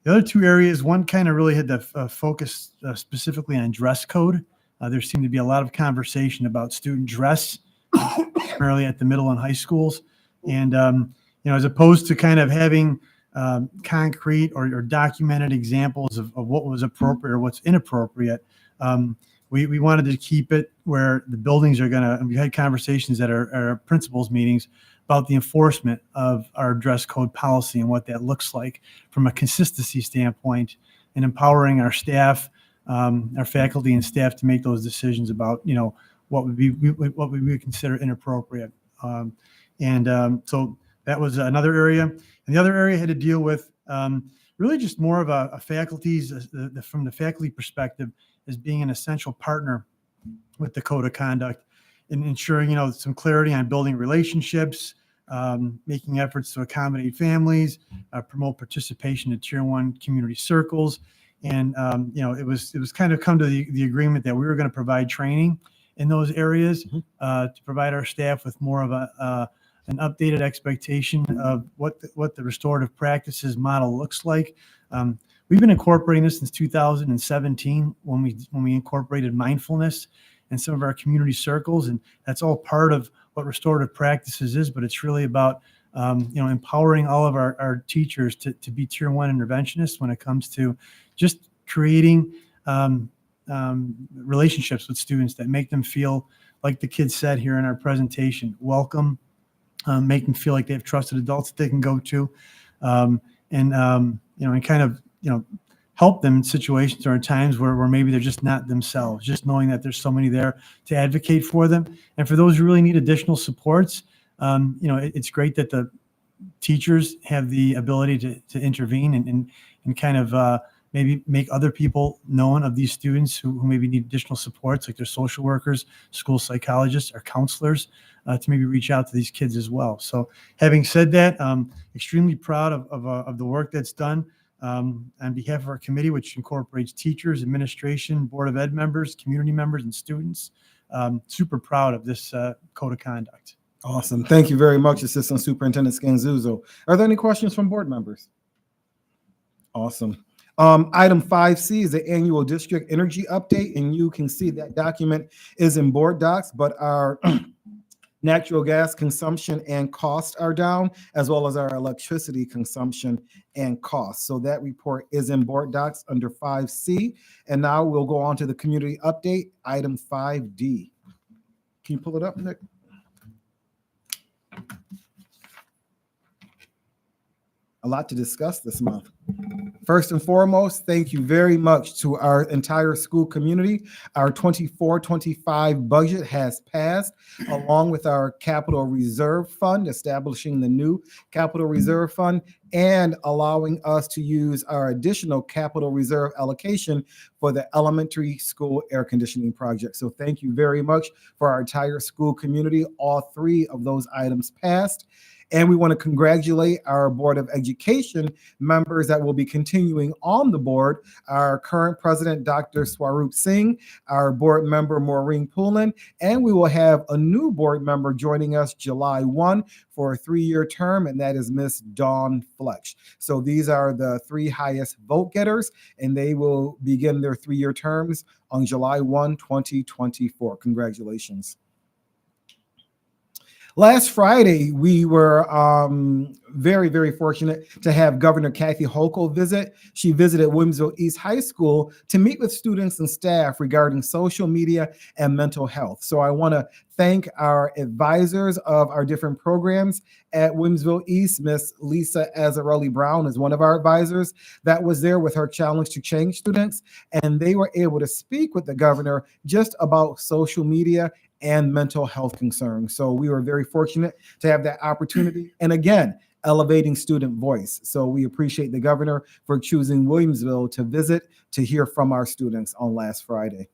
other 2 areas, one kind of really had the focus specifically on dress code. There seemed to be a lot of conversation about student dress, primarily at the middle and high schools. And, as opposed to kind of having concrete or documented examples of what was appropriate or what's inappropriate, we wanted to keep it where the buildings are going to, and we had conversations at our principals meetings about the enforcement of our dress code policy and what that looks like from a consistency standpoint, and empowering our staff, our faculty and staff to make those decisions about, what we would consider inappropriate. So that was another area. And the other area had to deal with really just more of a faculty's, from the faculty perspective, as being an essential partner with the Code of Conduct and ensuring, some clarity on building relationships, making efforts to accommodate families, promote participation in Tier 1 community circles. And, it was kind of come to the agreement that we were going to provide training in those areas to provide our staff with more of an updated expectation of what the restorative practices model looks like. We've been incorporating this since 2017 when we incorporated mindfulness in some of our community circles, and that's all part of what restorative practices is. But it's really about empowering all of our teachers to be Tier 1 interventionists when it comes to just creating relationships with students that make them feel, like the kids said here in our presentation, welcome, make them feel like they have trusted adults that they can go to, and kind of help them in situations or in times where maybe they're just not themselves. Just knowing that there's somebody there to advocate for them, and for those who really need additional supports, it's great that the teachers have the ability to intervene and kind of maybe make other people known of these students who maybe need additional supports, like their social workers, school psychologists, or counselors, to maybe reach out to these kids as well. So having said that, extremely proud of the work that's done on behalf of our committee, which incorporates teachers, administration, Board of Ed members, community members, and students. Super proud of this Code of Conduct. Awesome. Thank you very much, Assistant Superintendent Scanzuzzo. Are there any questions from board members? Awesome. Item 5C is the annual district energy update, and you can see that document is in board docs, but our natural gas consumption and cost are down, as well as our electricity consumption and cost. So that report is in board docs under 5C. And now we'll go on to the community update, item 5D. Can you pull it up, Nick? A lot to discuss this month. First and foremost, thank you very much to our entire school community. Our 24-25 budget has passed, along with our capital reserve fund, establishing the new capital reserve fund and allowing us to use our additional capital reserve allocation for the elementary school air conditioning project. So thank you very much for our entire school community. All three of those items passed. And we want to congratulate our Board of Education members that will be continuing on the board. Our current president, Dr. Swaroop Singh, our board member, Maureen Poulin, and we will have a new board member joining us July 1 for a 3-year term, and that is Miss Dawn Fletch. So these are the 3 highest vote getters, and they will begin their 3-year terms on July 1, 2024. Congratulations. Last Friday, we were very, very fortunate to have Governor Kathy Hochul visit. She visited Williamsville East High School to meet with students and staff regarding social media and mental health. So I want to thank our advisors of our different programs at Williamsville East. Miss Lisa Azzarelli Brown is one of our advisors that was there with her Challenge to Change students, and they were able to speak with the governor just about social media and mental health concerns. So we were very fortunate to have that opportunity. And again, elevating student voice. So we appreciate the governor for choosing Williamsville to visit to hear from our students on last Friday.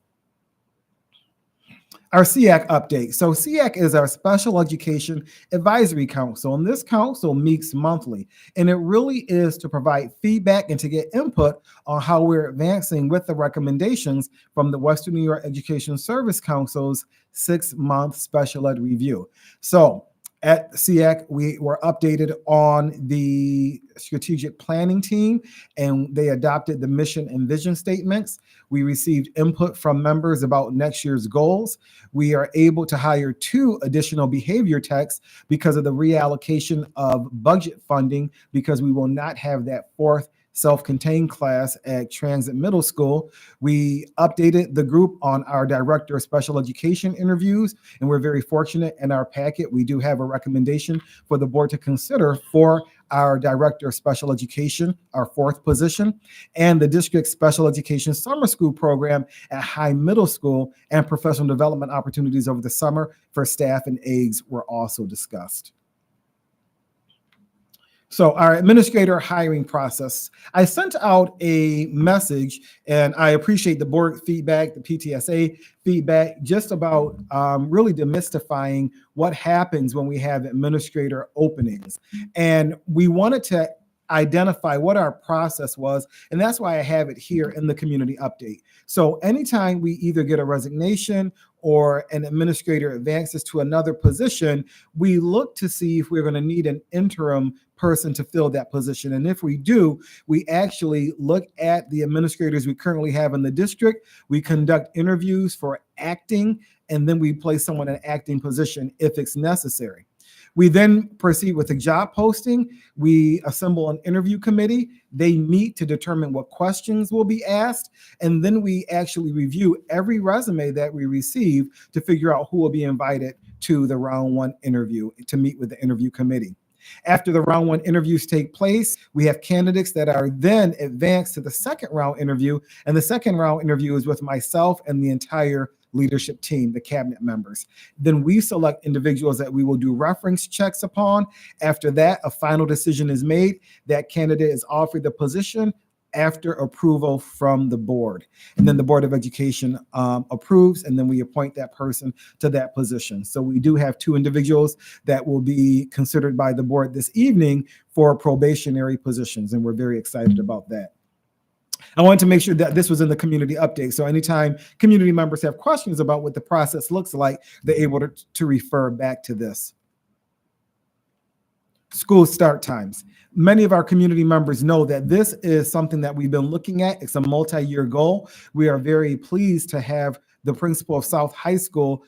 Our SEAC update. So SEAC is our Special Education Advisory Council, and this council meets monthly, and it really is to provide feedback and to get input on how we're advancing with the recommendations from the Western New York Education Service Council's 6-month special ed review. So at SEAC, we were updated on the strategic planning team, and they adopted the mission and vision statements. We received input from members about next year's goals. We are able to hire 2 additional behavior techs because of the reallocation of budget funding, because we will not have that 4th self-contained class at Transit Middle School. We updated the group on our Director of Special Education interviews, and we're very fortunate in our packet. We do have a recommendation for the board to consider for our Director of Special Education, our 4th position, and the district special education summer school program at High Middle School, and professional development opportunities over the summer for staff and aides were also discussed. So our administrator hiring process, I sent out a message, and I appreciate the board feedback, the PTSA feedback, just about really demystifying what happens when we have administrator openings. And we wanted to identify what our process was, and that's why I have it here in the community update. So anytime we either get a resignation or an administrator advances to another position, we look to see if we're going to need an interim person to fill that position. And if we do, we actually look at the administrators we currently have in the district. We conduct interviews for acting, and then we place someone in an acting position if it's necessary. We then proceed with the job posting. We assemble an interview committee. They meet to determine what questions will be asked. And then we actually review every resume that we receive to figure out who will be invited to the round 1 interview to meet with the interview committee. After the round 1 interviews take place, we have candidates that are then advanced to the 2nd round interview. And the 2nd round interview is with myself and the entire leadership team, the cabinet members. Then we select individuals that we will do reference checks upon. After that, a final decision is made. That candidate is offered the position after approval from the board. And then the Board of Education approves, and then we appoint that person to that position. So we do have 2 individuals that will be considered by the board this evening for probationary positions, and we're very excited about that. I wanted to make sure that this was in the community update. So anytime community members have questions about what the process looks like, they're able to refer back to this. School start times. many of our community members know that this is something that we've been looking at. It's a multi-year goal. We are very pleased to have the principal of South High School,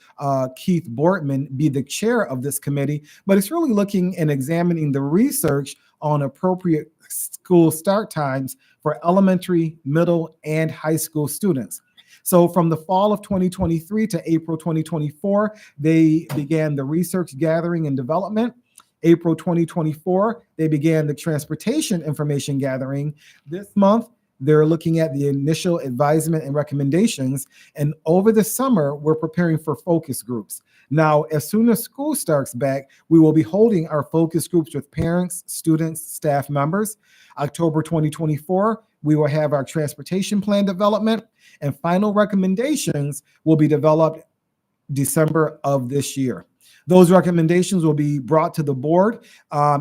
Keith Bortman, be the chair of this committee, but it's really looking and examining the research on appropriate school start times for elementary, middle, and high school students. So from the fall of 2023 to April 2024, they began the research gathering and development. April 2024, they began the transportation information gathering. This month, they're looking at the initial advisement and recommendations. And over the summer, we're preparing for focus groups. Now, as soon as school starts back, we will be holding our focus groups with parents, students, staff members. October 2024, we will have our transportation plan development, and final recommendations will be developed December of this year. Those recommendations will be brought to the board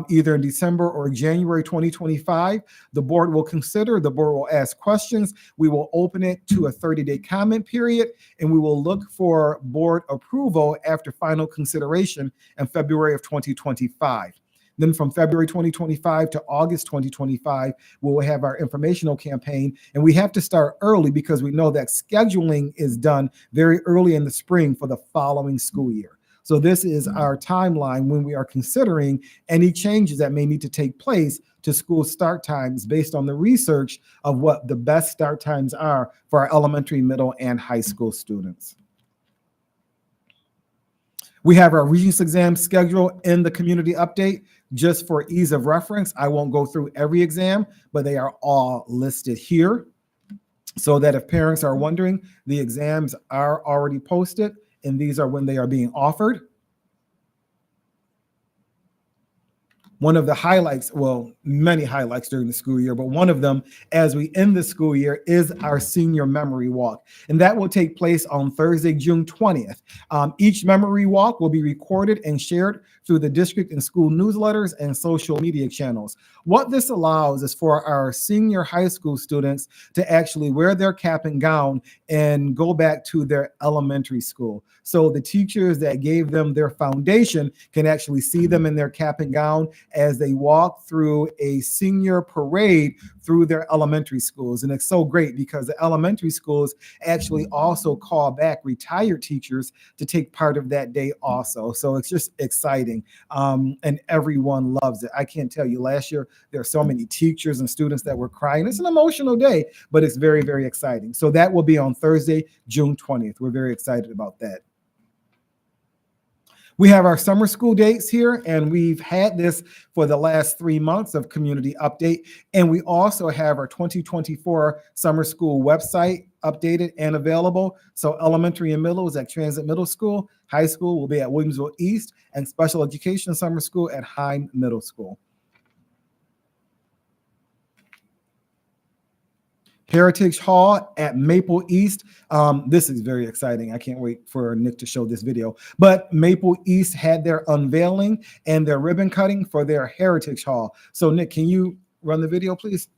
either in December or January 2025. The board will consider, the board will ask questions. We will open it to a 30-day comment period, and we will look for board approval after final consideration in February of 2025. Then from February 2025 to August 2025, we will have our informational campaign. And we have to start early because we know that scheduling is done very early in the spring for the following school year. So this is our timeline when we are considering any changes that may need to take place to school start times based on the research of what the best start times are for our elementary, middle, and high school students. We have our Regents exam schedule in the community update. Just for ease of reference, I won't go through every exam, but they are all listed here so that if parents are wondering, the exams are already posted and these are when they are being offered. One of the highlights, well, many highlights during the school year, but one of them as we end the school year is our senior memory walk. And that will take place on Thursday, June 20th. Each memory walk will be recorded and shared through the district and school newsletters and social media channels. What this allows is for our senior high school students to actually wear their cap and gown and go back to their elementary school. So the teachers that gave them their foundation can actually see them in their cap and gown as they walk through a senior parade through their elementary schools. And it's so great because the elementary schools actually also call back retired teachers to take part of that day also. So it's just exciting. And everyone loves it. I can't tell you, last year, there are so many teachers and students that were crying. It's an emotional day, but it's very, very exciting. So that will be on Thursday, June 20th. We're very excited about that. We have our summer school dates here, and we've had this for the last 3 months of community update. And we also have our 2024 summer school website updated and available. So elementary and middle is at Transit Middle School. High school will be at Williamsville East, and special education summer school at Heim Middle School. Heritage Hall at Maple East. This is very exciting. I can't wait for Nick to show this video. But Maple East had their unveiling and their ribbon cutting for their Heritage Hall. So Nick, can you run the video, please?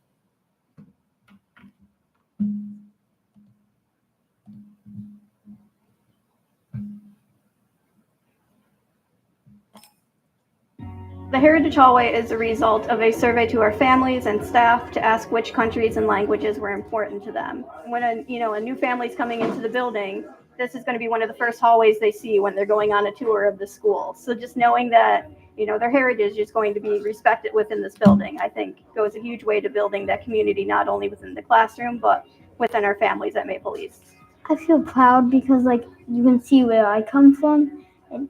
The Heritage Hallway is a result of a survey to our families and staff to ask which countries and languages were important to them. When a new family's coming into the building, this is going to be one of the first hallways they see when they're going on a tour of the school. So just knowing that their heritage is going to be respected within this building, I think goes a huge way to building that community, not only within the classroom, but within our families at Maple East. I feel proud because you can see where I come from, and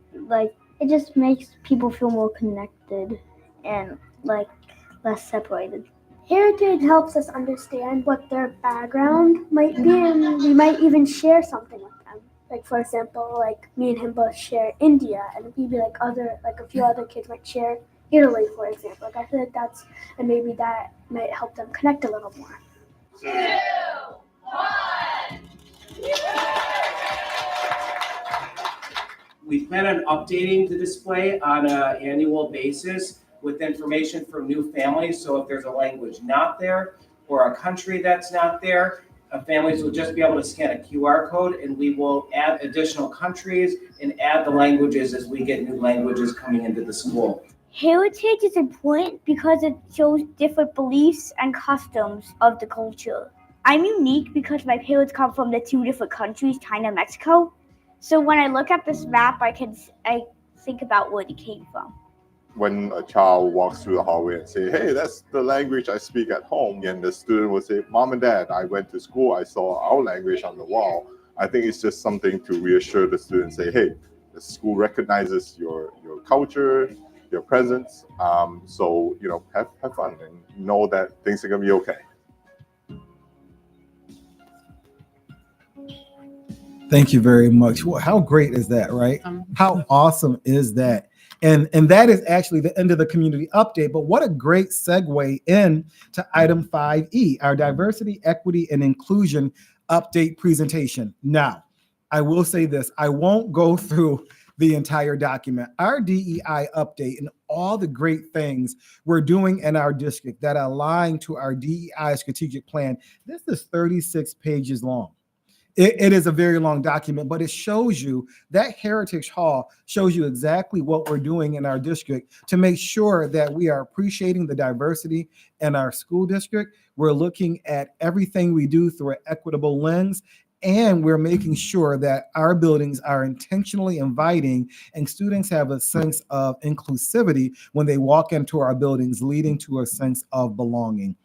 it just makes people feel more connected and less separated. Heritage helps us understand what their background might be, and we might even share something with them. For example, me and him both share India, and maybe a few other kids might share Italy, for example. I feel maybe that might help them connect a little more. 2, 1. We plan on updating the display on an annual basis with information from new families. So if there's a language not there or a country that's not there, families will just be able to scan a QR code, and we will add additional countries and add the languages as we get new languages coming into the school. Heritage is important because it shows different beliefs and customs of the culture. I'm unique because my parents come from the two different countries, China and Mexico. So when I look at this map, I think about where they came from. When a child walks through the hallway and say, hey, that's the language I speak at home, and the student will say, Mom and Dad, I went to school, I saw our language on the wall. I think it's just something to reassure the student, say, hey, the school recognizes your culture, your presence. So, have fun and know that things are gonna be okay. Thank you very much. Well, how great is that, right? How awesome is that? And that is actually the end of the community update. But what a great segue in to item 5E, our diversity, equity, and inclusion update presentation. Now, I will say this, I won't go through the entire document. Our DEI update and all the great things we're doing in our district that align to our DEI strategic plan, this is 36 pages long. It is a very long document, but it shows you that Heritage Hall shows you exactly what we're doing in our district to make sure that we are appreciating the diversity in our school district. We're looking at everything we do through an equitable lens, and we're making sure that our buildings are intentionally inviting and students have a sense of inclusivity when they walk into our buildings, leading to a sense of belonging.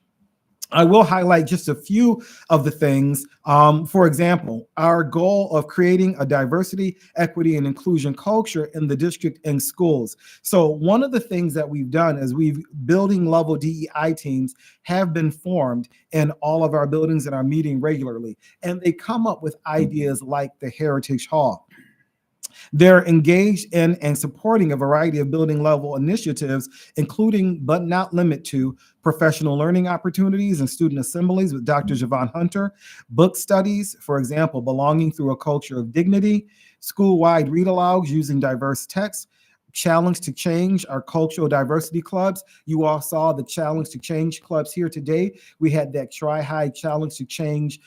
I will highlight just a few of the things. For example, our goal of creating a diversity, equity, and inclusion culture in the district and schools. So one of the things that we've done is building level DEI teams have been formed in all of our buildings and are meeting regularly. And they come up with ideas like the Heritage Hall. They're engaged in and supporting a variety of building level initiatives, including but not limited to professional learning opportunities and student assemblies with Dr. Javon Hunter, book studies, for example, Belonging Through a Culture of Dignity, school-wide read-alouds using diverse texts, Challenge to Change, our cultural diversity clubs. You all saw the Challenge to Change clubs here today. We had that Tri-High Challenge to Change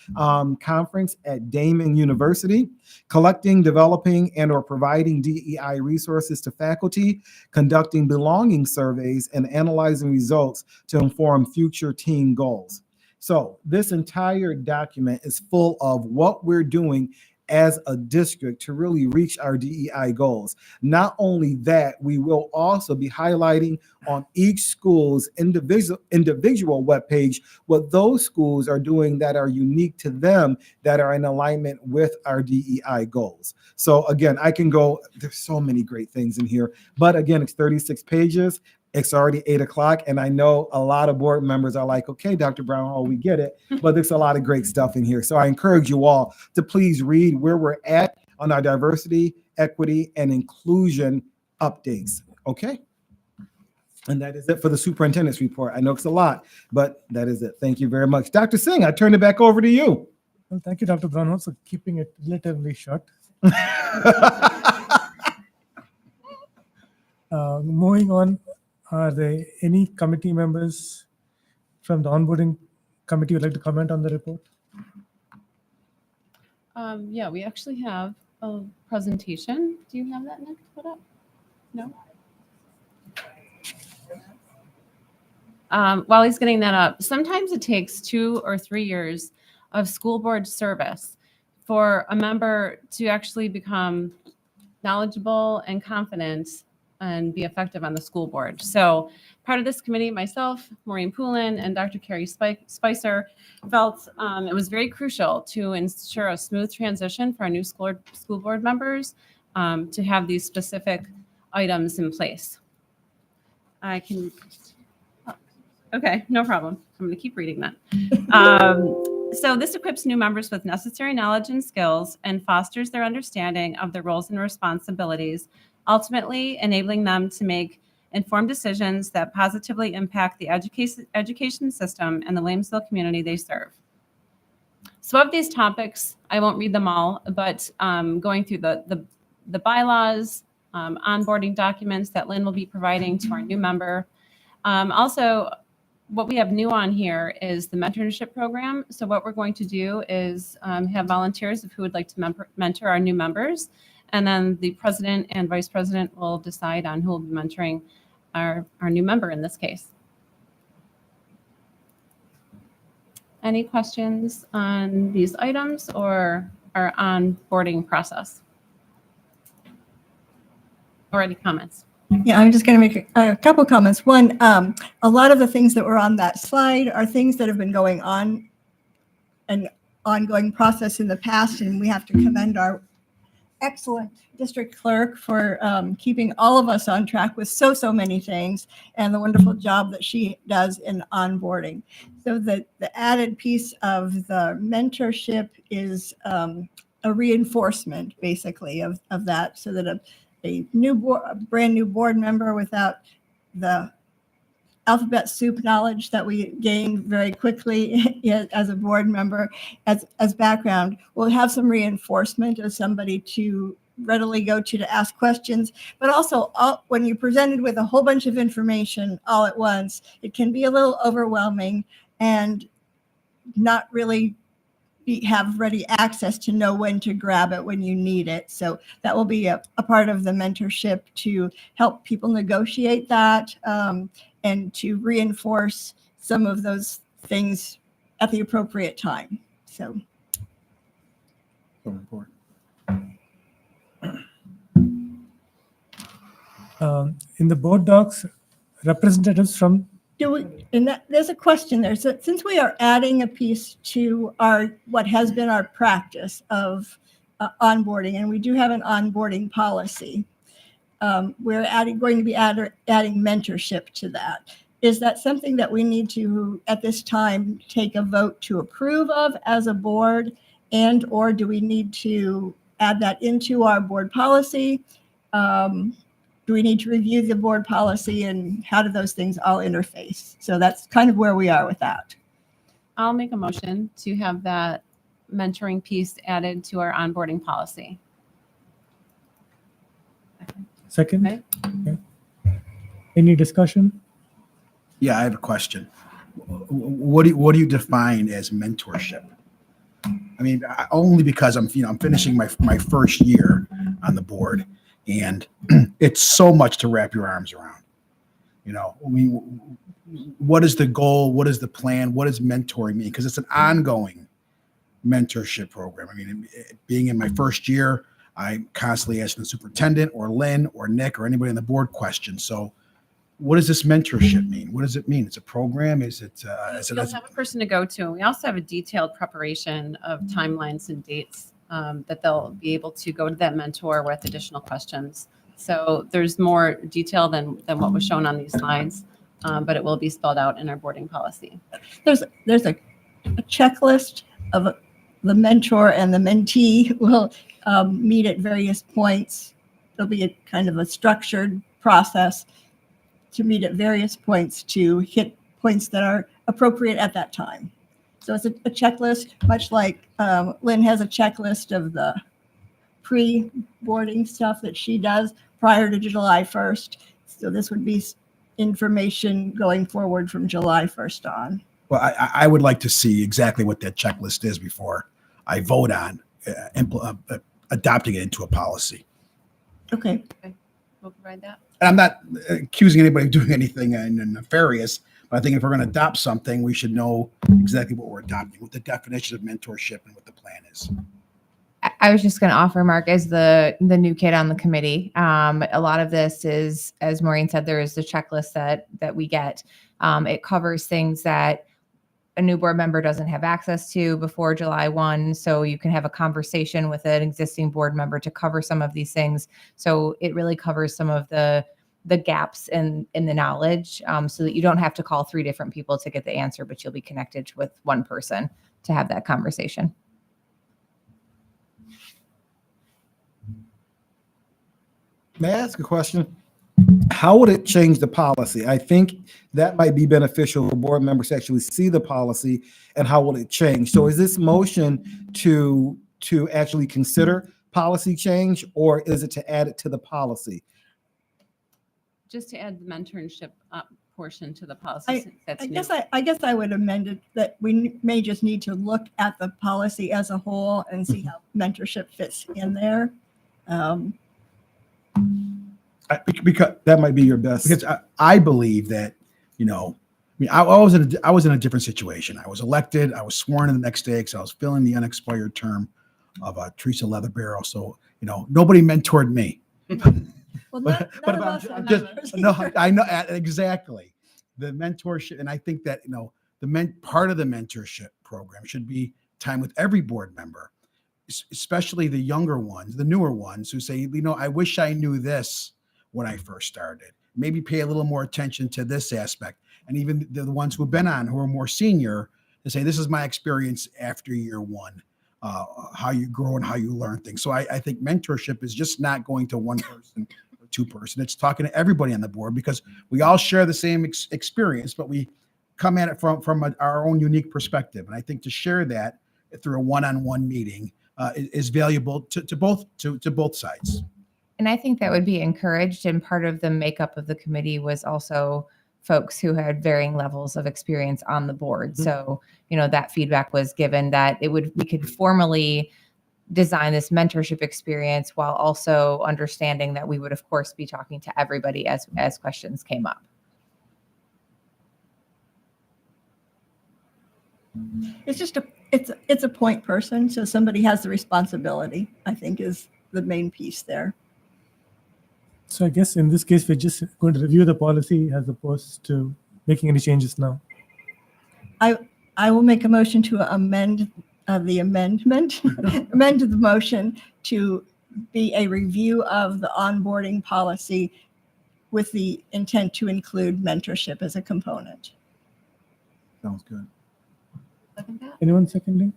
conference at Damon University. Collecting, developing, and or providing DEI resources to faculty, conducting belonging surveys, and analyzing results to inform future team goals. So this entire document is full of what we're doing as a district to really reach our DEI goals. Not only that, we will also be highlighting on each school's individual webpage what those schools are doing that are unique to them, that are in alignment with our DEI goals. So again, there's so many great things in here, but again, it's 36 pages. It's already 8 o'clock, and I know a lot of board members are like, okay, Dr. Brownhall, we get it, but there's a lot of great stuff in here. So I encourage you all to please read where we're at on our diversity, equity, and inclusion updates, okay? And that is it for the superintendent's report. I know it's a lot, but that is it. Thank you very much. Dr. Singh, I turn it back over to you. Well, thank you, Dr. Brownhall, for keeping it relatively short. Moving on, are there any committee members from the onboarding committee who would like to comment on the report? Yeah, we actually have a presentation. Do you have that, Nick, put up? No? While he's getting that up, sometimes it takes 2 or 3 years of school board service for a member to actually become knowledgeable and confident and be effective on the school board. So part of this committee, myself, Maureen Poulin, and Dr. Carrie Spicer felt it was very crucial to ensure a smooth transition for our new school board members to have these specific items in place. I can, okay, no problem. I'm going to keep reading that. So this equips new members with necessary knowledge and skills and fosters their understanding of their roles and responsibilities, ultimately enabling them to make informed decisions that positively impact the education system and the Williamsville community they serve. So of these topics, I won't read them all, but going through the bylaws, onboarding documents that Lynn will be providing to our new member. Also, what we have new on here is the mentorship program. So what we're going to do is have volunteers who would like to mentor our new members. And then the president and vice president will decide on who will be mentoring our new member in this case. Any questions on these items or our onboarding process? Or any comments? Yeah, I'm just going to make a couple comments. One, a lot of the things that were on that slide are things that have been going on, an ongoing process in the past, and we have to commend our excellent district clerk for keeping all of us on track with so many things and the wonderful job that she does in onboarding. So the added piece of the mentorship is a reinforcement basically of that, so that a brand new board member without the alphabet soup knowledge that we gained very quickly as a board member, as background, will have some reinforcement as somebody to readily go to ask questions. But also, when you're presented with a whole bunch of information all at once, it can be a little overwhelming and not really have ready access to know when to grab it when you need it. So that will be a part of the mentorship to help people negotiate that and to reinforce some of those things at the appropriate time. So important. In the board docs, representatives from there's a question there. So since we are adding a piece to what has been our practice of onboarding, and we do have an onboarding policy, we're going to be adding mentorship to that. Is that something that we need to, at this time, take a vote to approve of as a board, or do we need to add that into our board policy? Do we need to review the board policy, and how do those things all interface? So that's kind of where we are with that. I'll make a motion to have that mentoring piece added to our onboarding policy. second. Okay. Okay. Any discussion? Yeah, I have a question. What do you define as mentorship? I mean, only because I'm finishing my first year on the board, and it's so much to wrap your arms around. I mean, what is the goal? What is the plan? What does mentoring mean? Because it's an ongoing mentorship program. I mean, being in my first year, I'm constantly asking the superintendent or Lynn or Nick or anybody on the board questions. So what does this mentorship mean? What does it mean? It's a program? Is it? You'll have a person to go to. And we also have a detailed preparation of timelines and dates that they'll be able to go to that mentor with additional questions. So there's more detail than what was shown on these slides, but it will be spelled out in our boarding policy. There's a checklist of the mentor and the mentee will meet at various points. There'll be a kind of a structured process to meet at various points to hit points that are appropriate at that time. So it's a checklist, much like Lynn has a checklist of the pre-boarding stuff that she does prior to July 1st. So this would be information going forward from July 1st on. Well, I would like to see exactly what that checklist is before I vote on adopting it into a policy. Okay. We'll provide that. And I'm not accusing anybody of doing anything nefarious, but I think if we're going to adopt something, we should know exactly what we're adopting, what the definition of mentorship and what the plan is. I was just going to offer, Mark, as the new kid on the committee, a lot of this is, as Maureen said, there is the checklist that we get. It covers things that a new board member doesn't have access to before July 1. So you can have a conversation with an existing board member to cover some of these things. So it really covers some of the gaps in the knowledge, so that you don't have to call 3 different people to get the answer, but you'll be connected with one person to have that conversation. May I ask a question? How would it change the policy? I think that might be beneficial for board members to actually see the policy, and how will it change? So is this motion to actually consider policy change, or is it to add it to the policy? Just to add the mentorship portion to the policy. I guess I would amend it that we may just need to look at the policy as a whole and see how mentorship fits in there. Because that might be your best. Because I believe that, I was in a different situation. I was elected. I was sworn in the next day because I was filling the unexpired term of Teresa Leatherbarrow. So, nobody mentored me. Well, But none of I'm us are just, members. no, I know exactly the mentorship, and I think that part of the mentorship program should be time with every board member, especially the younger ones, the newer ones who say, I wish I knew this when I first started. Maybe pay a little more attention to this aspect, and even the ones who've been on who are more senior to say, this is my experience after year one. How you grow and how you learn things. So I think mentorship is just not going to one person or two person. It's talking to everybody on the board because we all share the same experience, but we come at it from our own unique perspective. And I think to share that through a one-on-one meeting is valuable to both sides. And I think that would be encouraged. And part of the makeup of the committee was also folks who had varying levels of experience on the board. Mm-hmm. So, that feedback was given that we could formally design this mentorship experience while also understanding that we would, of course, be talking to everybody as questions came up. It's just it's a point person, so somebody has the responsibility, I think, is the main piece there. So I guess in this case, we're just going to review the policy as opposed to making any changes now. I will make a motion to amend the amendment, amend the motion to be a review of the onboarding policy with the intent to include mentorship as a component. Sounds good. Anyone seconding?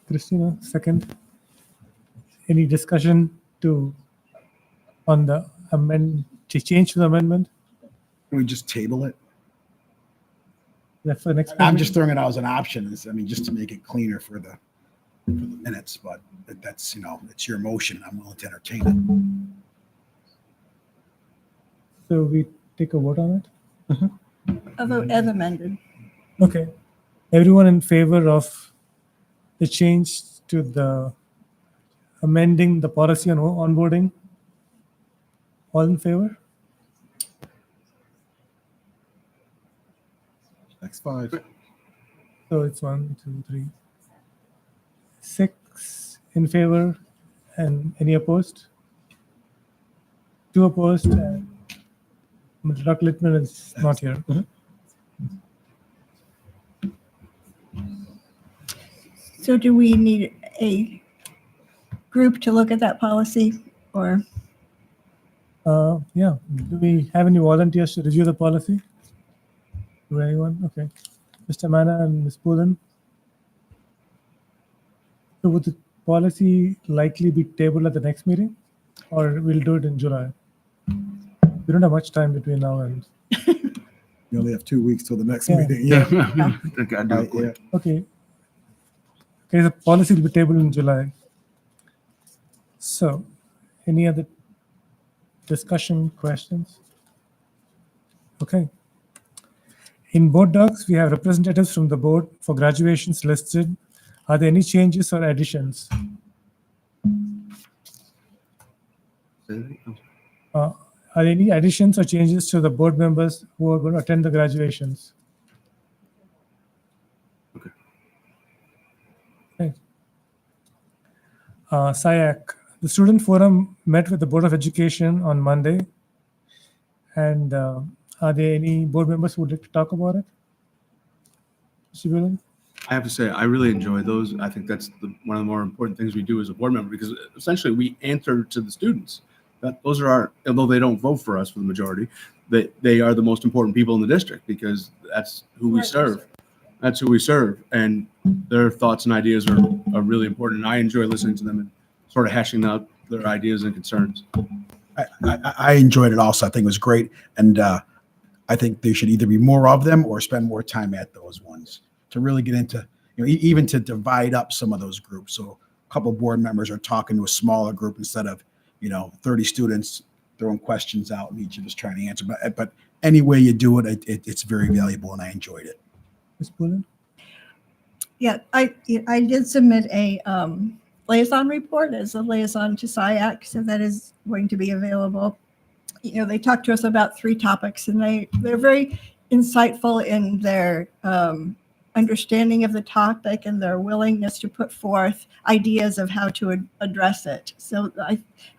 Christina, second. Any discussion on the change to the amendment? Can we just table it? That's the next. I'm just throwing it out as an option. Just to make it cleaner for the minutes, but that's, it's your motion. I'm willing to entertain it. So we take a vote on it? A vote as amended. Okay. Everyone in favor of the change to the amending the policy on onboarding? All in favor? Next 5. So it's 1, 2, 3, 6 in favor, and any opposed? 2 opposed. And Dr. Littman is not here. So do we need a group to look at that policy, or? Yeah. Do we have any volunteers to review the policy? Do anyone? Okay. Mr. Mana and Ms. Poolen. So would the policy likely be tabled at the next meeting, or we'll do it in July? We don't have much time between now and. You only have 2 weeks till the next Yeah. meeting. Okay. Okay, the policy will be tabled in July. So, any other discussion, questions? Okay. In board docs, we have representatives from the board for graduations listed. Are there any changes or additions? Are there any additions or changes to the board members who are going to attend the graduations? Okay. SIAC, the student forum met with the Board of Education on Monday. And are there any board members who would like to talk about it? Mr. Whelan? I have to say, I really enjoy those. I think that's one of the more important things we do as a board member, because essentially we answer to the students. Those are although they don't vote for us for the majority, they are the most important people in the district, because that's who we serve. That's who we serve. And their thoughts and ideas are really important. And I enjoy listening to them and sort of hashing out their ideas and concerns. I enjoyed it also. I think it was great. And I think there should either be more of them or spend more time at those ones to really get into, even to divide up some of those groups. So a couple of board members are talking to a smaller group instead of, 30 students throwing questions out and each of us trying to answer. But any way you do it, it's very valuable, and I enjoyed it. Ms. Poolen? Yeah, I did submit a liaison report as a liaison to SIAC, so that is going to be available. they talked to us about 3 topics, and they're very insightful in their understanding of the topic and their willingness to put forth ideas of how to address it. So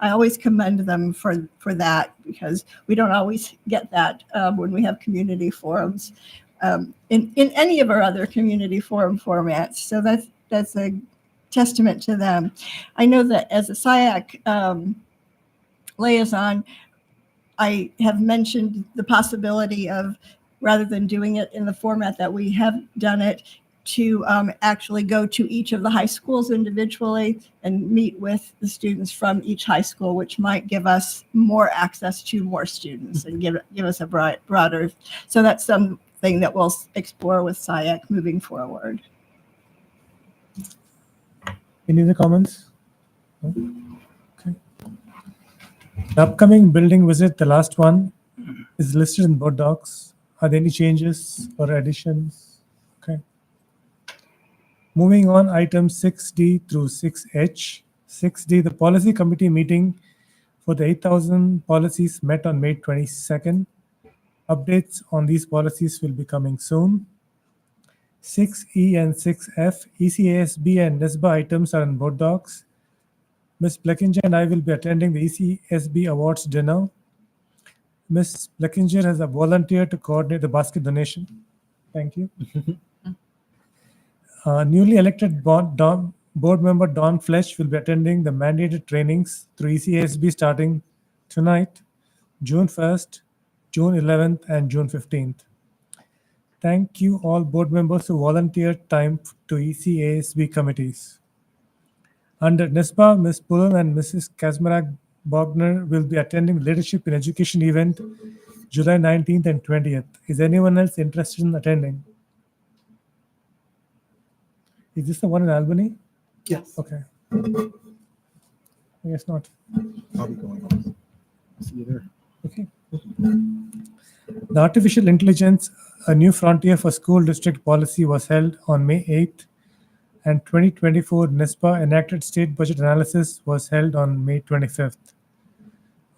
I always commend them for that, because we don't always get that when we have community forums in any of our other community forum formats. So that's a testament to them. I know that as a SIAC liaison, I have mentioned the possibility of, rather than doing it in the format that we have done it, to actually go to each of the high schools individually and meet with the students from each high school, which might give us more access to more students and give us a broader. So that's something that we'll explore with SIAC moving forward. Any other comments? No? Okay. The upcoming building visit, the last one, is listed in board docs. Are there any changes or additions? Okay. Moving on, items 6D through 6H. 6D, the policy committee meeting for the 8,000 policies met on May 22nd. Updates on these policies will be coming soon. 6E and 6F, ECASB and NISBA items are in board docs. Ms. Blackinger and I will be attending the ECSB Awards dinner. Ms. Blackinger has a volunteer to coordinate the basket donation. Thank you. Newly elected board member Dawn Flesh will be attending the mandated trainings through ECASB starting tonight, June 1st, June 11th, and June 15th. Thank you all board members who volunteered time to ECASB committees. Under NISBA, Ms. Pullen and Mrs. Kazmarek-Bogner will be attending the Leadership in Education event July 19th and 20th. Is anyone else interested in attending? Is this the one in Albany? Yes. Okay. I guess not. I'll be going on. See you there. Okay. The Artificial Intelligence, a New Frontier for School District policy was held on May 8th, and 2024 NISBA enacted state budget analysis was held on May 25th.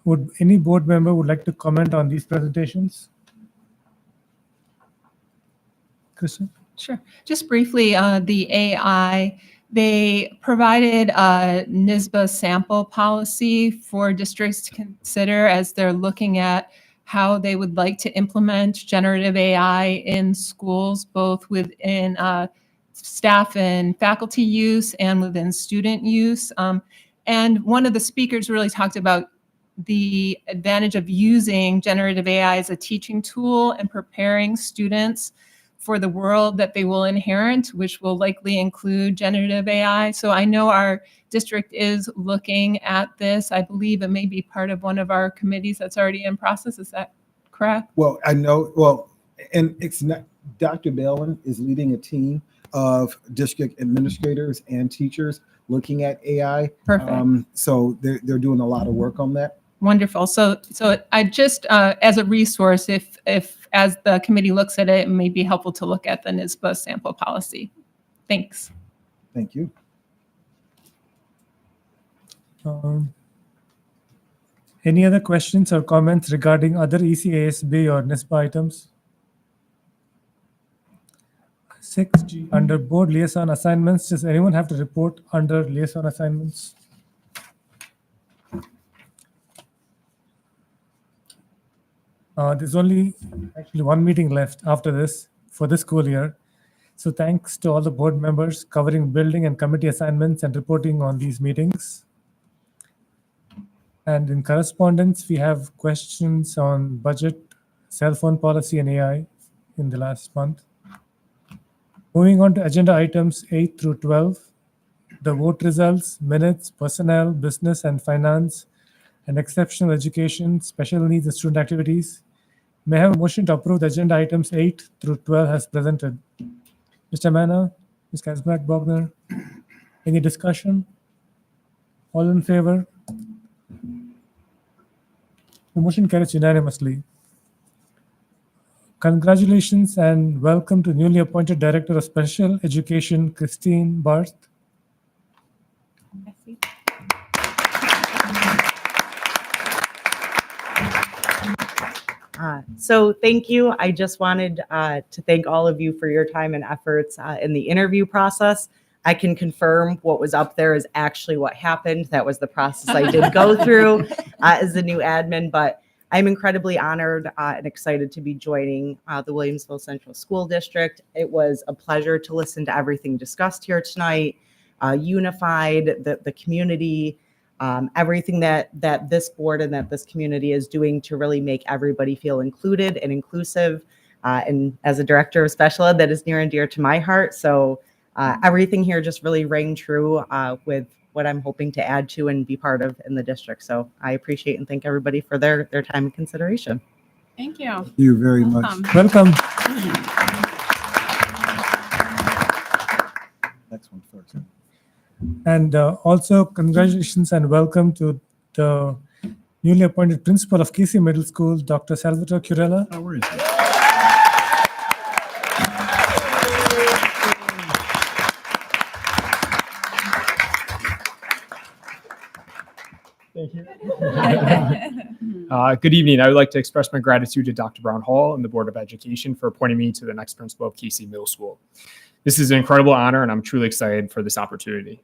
Would any board member would like to comment on these presentations? Kristen? Sure. Just briefly, the AI, they provided a NISBA sample policy for districts to consider as they're looking at how they would like to implement generative AI in schools, both within staff and faculty use and within student use. And one of the speakers really talked about the advantage of using generative AI as a teaching tool and preparing students for the world that they will inherit, which will likely include generative AI. So I know our district is looking at this. I believe it may be part of one of our committees that's already in process. Is that correct? Well, I know, well, and it's not, Dr. Balin is leading a team of district administrators and teachers looking at AI. Perfect. So they're doing a lot of work on that. Wonderful. So I just, as a resource, if as the committee looks at it, it may be helpful to look at the NISBA sample policy. Thanks. Thank you. Any other questions or comments regarding other ECASB or NISBA items? 6G, under board liaison assignments, does anyone have to report under liaison assignments? There's only actually one meeting left after this for this school year. So thanks to all the board members covering building and committee assignments and reporting on these meetings. And in correspondence, we have questions on budget, cell phone policy, and AI in the last month. Moving on to agenda items 8 through 12, the vote results, minutes, personnel, business and finance, and exceptional education, special needs and student activities. May I have a motion to approve the agenda items 8 through 12 as presented? Mr. Manna, Ms. Kazmarek-Bogner, any discussion? All in favor? The motion carries unanimously. Congratulations and welcome to newly appointed Director of Special Education, Christine Barth. So thank you. I just wanted to thank all of you for your time and efforts in the interview process. I can confirm what was up there is actually what happened. That was the process I did go through as the new admin, but I'm incredibly honored and excited to be joining the Williamsville Central School District. It was a pleasure to listen to everything discussed here tonight, unified, the community, everything that this board and that this community is doing to really make everybody feel included and inclusive. And as a director of special ed, that is near and dear to my heart. So everything here just really rang true with what I'm hoping to add to and be part of in the district. So I appreciate and thank everybody for their time and consideration. Thank you. Thank you very much. Welcome. Next one first. And also congratulations and welcome to the newly appointed principal of Casey Middle School, Dr. Salvatore Curella. Oh, where is he? Thank you. Good evening. I would like to express my gratitude to Dr. Brown Hall and the Board of Education for appointing me to the next principal of Casey Middle School. This is an incredible honor, and I'm truly excited for this opportunity.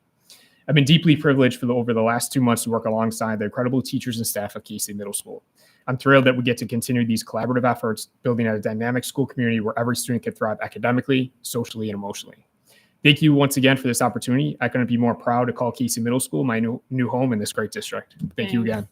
I've been deeply privileged over the last 2 months to work alongside the incredible teachers and staff of Casey Middle School. I'm thrilled that we get to continue these collaborative efforts, building a dynamic school community where every student can thrive academically, socially, and emotionally. Thank you once again for this opportunity. I couldn't be more proud to call Casey Middle School my new home in this great district. Thank you again.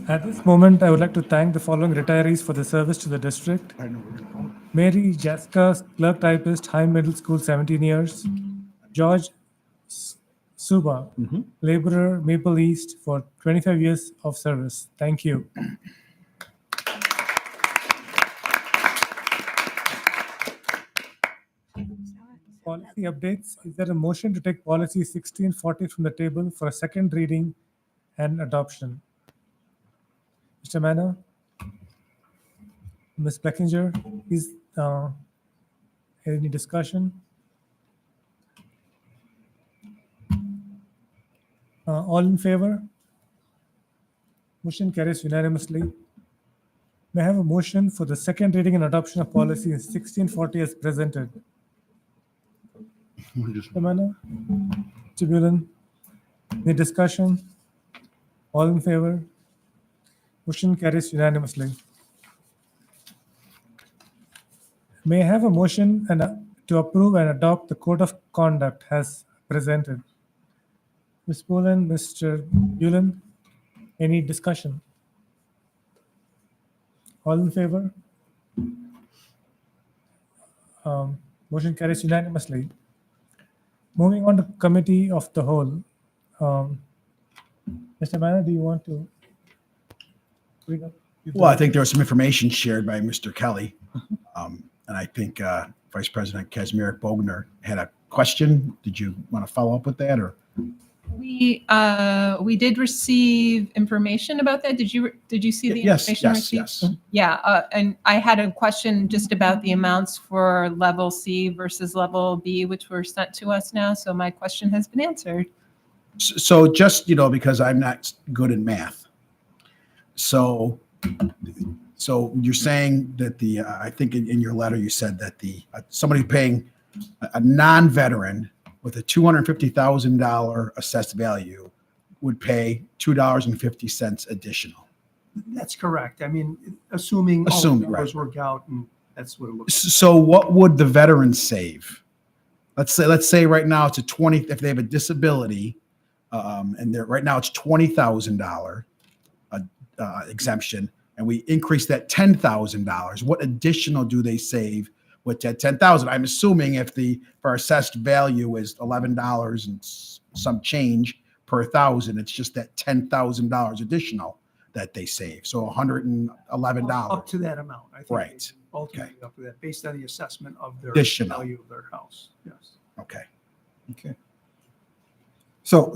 At this moment, I would like to thank the following retirees for the service to the district. Mary Jaska, clerk typist, High Middle School, 17 years. George Suba, laborer, Maple East, for 25 years of service. Thank you. Policy updates. Is there a motion to take policy 1640 from the table for a second reading and adoption? Mr. Manna? Ms. Beckinger, is any discussion? All in favor? Motion carries unanimously. May I have a motion for the second reading and adoption of policy 1640 as presented? Mr. Manna? Mr. Bullen? Any discussion? All in favor? Motion carries unanimously. May I have a motion to approve and adopt the code of conduct as presented? Ms. Poland, Mr. Bullen, any discussion? All in favor? Motion carries unanimously. Moving on to committee of the whole. Mr. Manna, do you want to bring up? Well, I think there was some information shared by Mr. Kelly. And I think Vice President Kazimierz Bogner had a question. Did you want to follow up with that? Or We did receive information about that. Did you see the Yes, information yes, received? yes. Yeah, and I had a question just about the amounts for level C versus level B, which were sent to us now. So my question has been answered. So just, because I'm not good in math. So you're saying that I think in your letter, you said that somebody paying a non-veteran with a $250,000 assessed value would pay $2.50 additional. That's correct. I mean, assuming all the numbers work out, and that's what it looks like. So what would the veterans save? Let's say right now it's if they have a disability, and right now it's $20,000 exemption, and we increase that $10,000. What additional do they save with that $10,000? I'm assuming if our assessed value is $11 and some change per thousand, it's just that $10,000 additional that they save. So $111. Up to that amount, I think. Right. Ultimately up to that, based on the assessment of their Additional. value of their house. Yes. Okay. So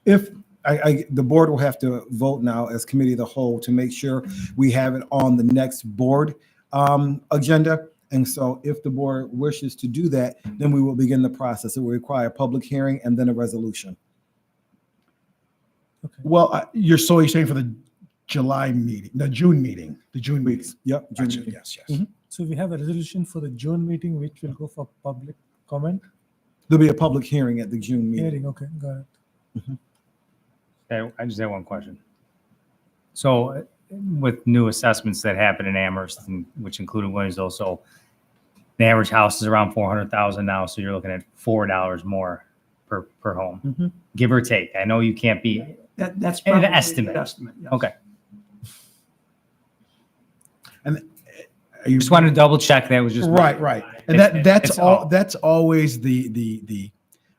if the board will have to vote now as committee of the whole to make sure we have it on the next board agenda. And so if the board wishes to do that, then we will begin the process. It will require a public hearing and then a resolution. Well, you're saying for the July meeting, the June meeting, weeks. Yep. June Gotcha. meeting. Yes. So we have a resolution for the June meeting, which will go for public comment. There'll be a public hearing at the June meeting. Hearing, okay, got it. Okay, I just have one question. So with new assessments that happen in Amherst, which included Williamsville, so the average house is around 400,000 now. So you're looking at $4 more per home, give or take. I know you can't be That's an probably estimate. the estimate. Yes. Okay. And you just wanted to double check that was just right. And that's always the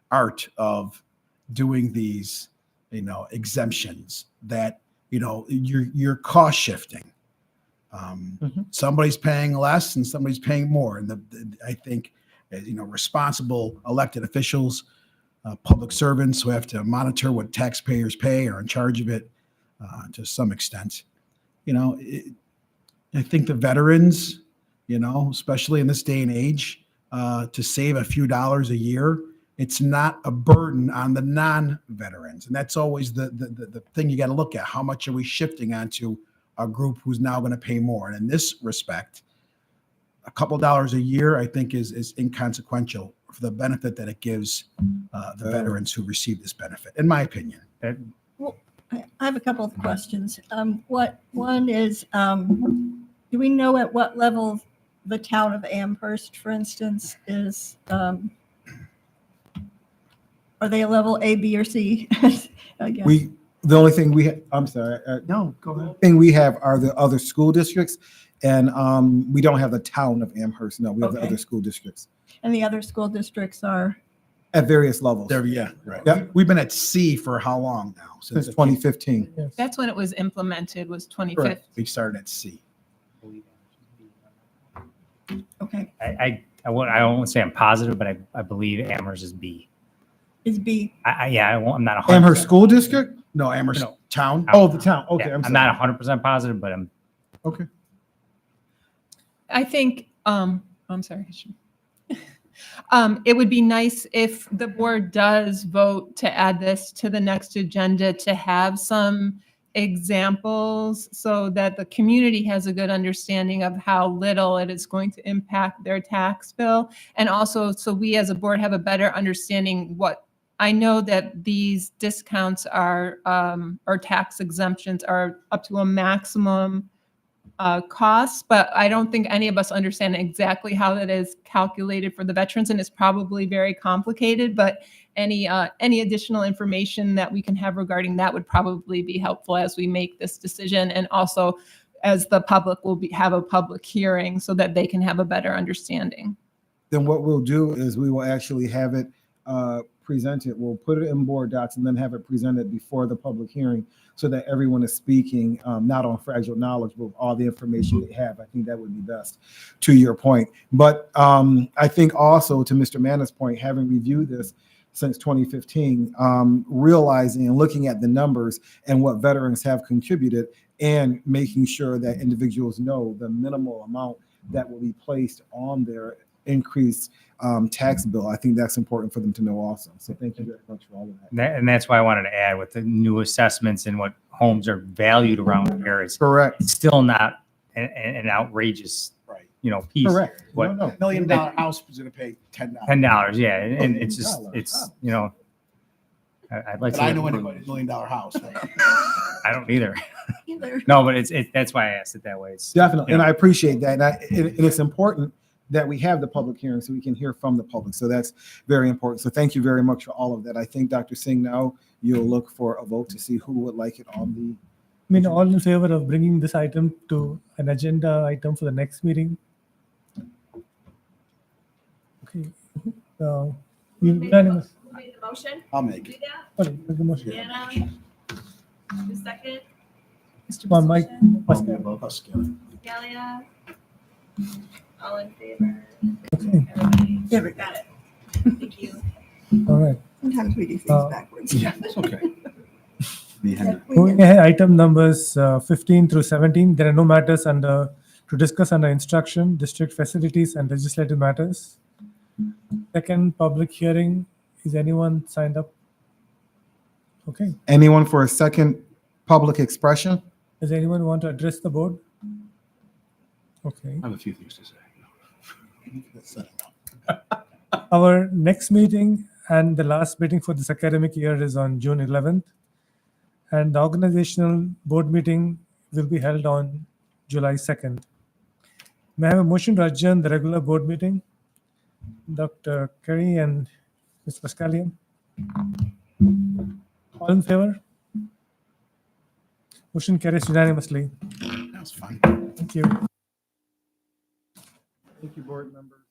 art of doing these, exemptions, that, you're cost shifting. Somebody's paying less and somebody's paying more. And I think, responsible elected officials, public servants who have to monitor what taxpayers pay are in charge of it to some extent. I think the veterans, especially in this day and age, to save a few dollars a year, it's not a burden on the non-veterans. And that's always the thing you got to look at. How much are we shifting onto a group who's now going to pay more? And in this respect, a couple dollars a year, I think, is inconsequential for the benefit that it gives the veterans who receive this benefit, in my opinion. Well, I have a couple of questions. One is, do we know at what level the town of Amherst, for instance, is? Are they a level A, B, or C? I guess. The only thing we I'm sorry. No, go ahead. Thing we have are the other school districts, and we don't have the town of Amherst. No, we have the other school districts And the other school districts are? at various levels. Yeah, right. Yep. We've been at C for how long now? Since 2015. That's when it was implemented, was 2015. Correct. We started at C. Okay. I won't say I'm positive, but I believe Amherst is B. Is B? I'm not 100%. Amherst School District? No, Amherst Town. Oh, the town. Okay, Yeah, I'm I'm sorry. not 100% positive, but I'm Okay. I think, I'm sorry. It would be nice if the board does vote to add this to the next agenda, to have some examples so that the community has a good understanding of how little it is going to impact their tax bill. And also, so we as a board have a better understanding I know that these discounts are, or tax exemptions are up to a maximum cost, but I don't think any of us understand exactly how that is calculated for the veterans, and it's probably very complicated, but any additional information that we can have regarding that would probably be helpful as we make this decision, and also as the public will have a public hearing so that they can have a better understanding. Then what we'll do is we will actually have it presented. We'll put it in board docs and then have it presented before the public hearing so that everyone is speaking not on fragile knowledge, but all the information they have. I think that would be best, to your point. But I think also, to Mr. Mana's point, having reviewed this, since 2015, realizing and looking at the numbers and what veterans have contributed and making sure that individuals know the minimal amount that will be placed on their increased tax bill. I think that's important for them to know also. So thank you very much for all of that. And that's why I wanted to add with the new assessments and what homes are valued around here. It's correct. It's still not an outrageous, piece. Correct. What, $1 million house is going to pay $10. $10, yeah, and it's just I'd like But to. I know anybody $1 million house. I don't either. No, but it's that's why I asked it that way. It's Definitely, and I appreciate that. And it's important that we have the public hearing so we can hear from the public. So that's very important. So thank you very much for all of that. I think, Dr. Singh, now you'll look for a vote to see who would like it on the. I mean, all in favor of bringing this item to an agenda item for the next meeting? Okay. Unanimous. Who made the motion? I'll make it. Okay, make the motion. Deanna? The second? Mr. Mike. Galia? All in favor? Okay. Everybody? Yeah, we got it. Thank you. All right. Sometimes we do things backwards. Yeah, that's okay. Moving ahead, item numbers 15 through 17. There are no matters to discuss under instruction, district facilities, and legislative matters. Second public hearing. Is anyone signed up? Okay. Anyone for a second public expression? Does anyone want to address the board? Okay. I have a few things to say. Our next meeting and the last meeting for this academic year is on June 11th. And the organizational board meeting will be held on July 2nd. May I have a motion to adjourn the regular board meeting? Dr. Kerry and Ms. Pascalian? All in favor? Motion carries unanimously. That was fun. Thank you. Thank you, board members.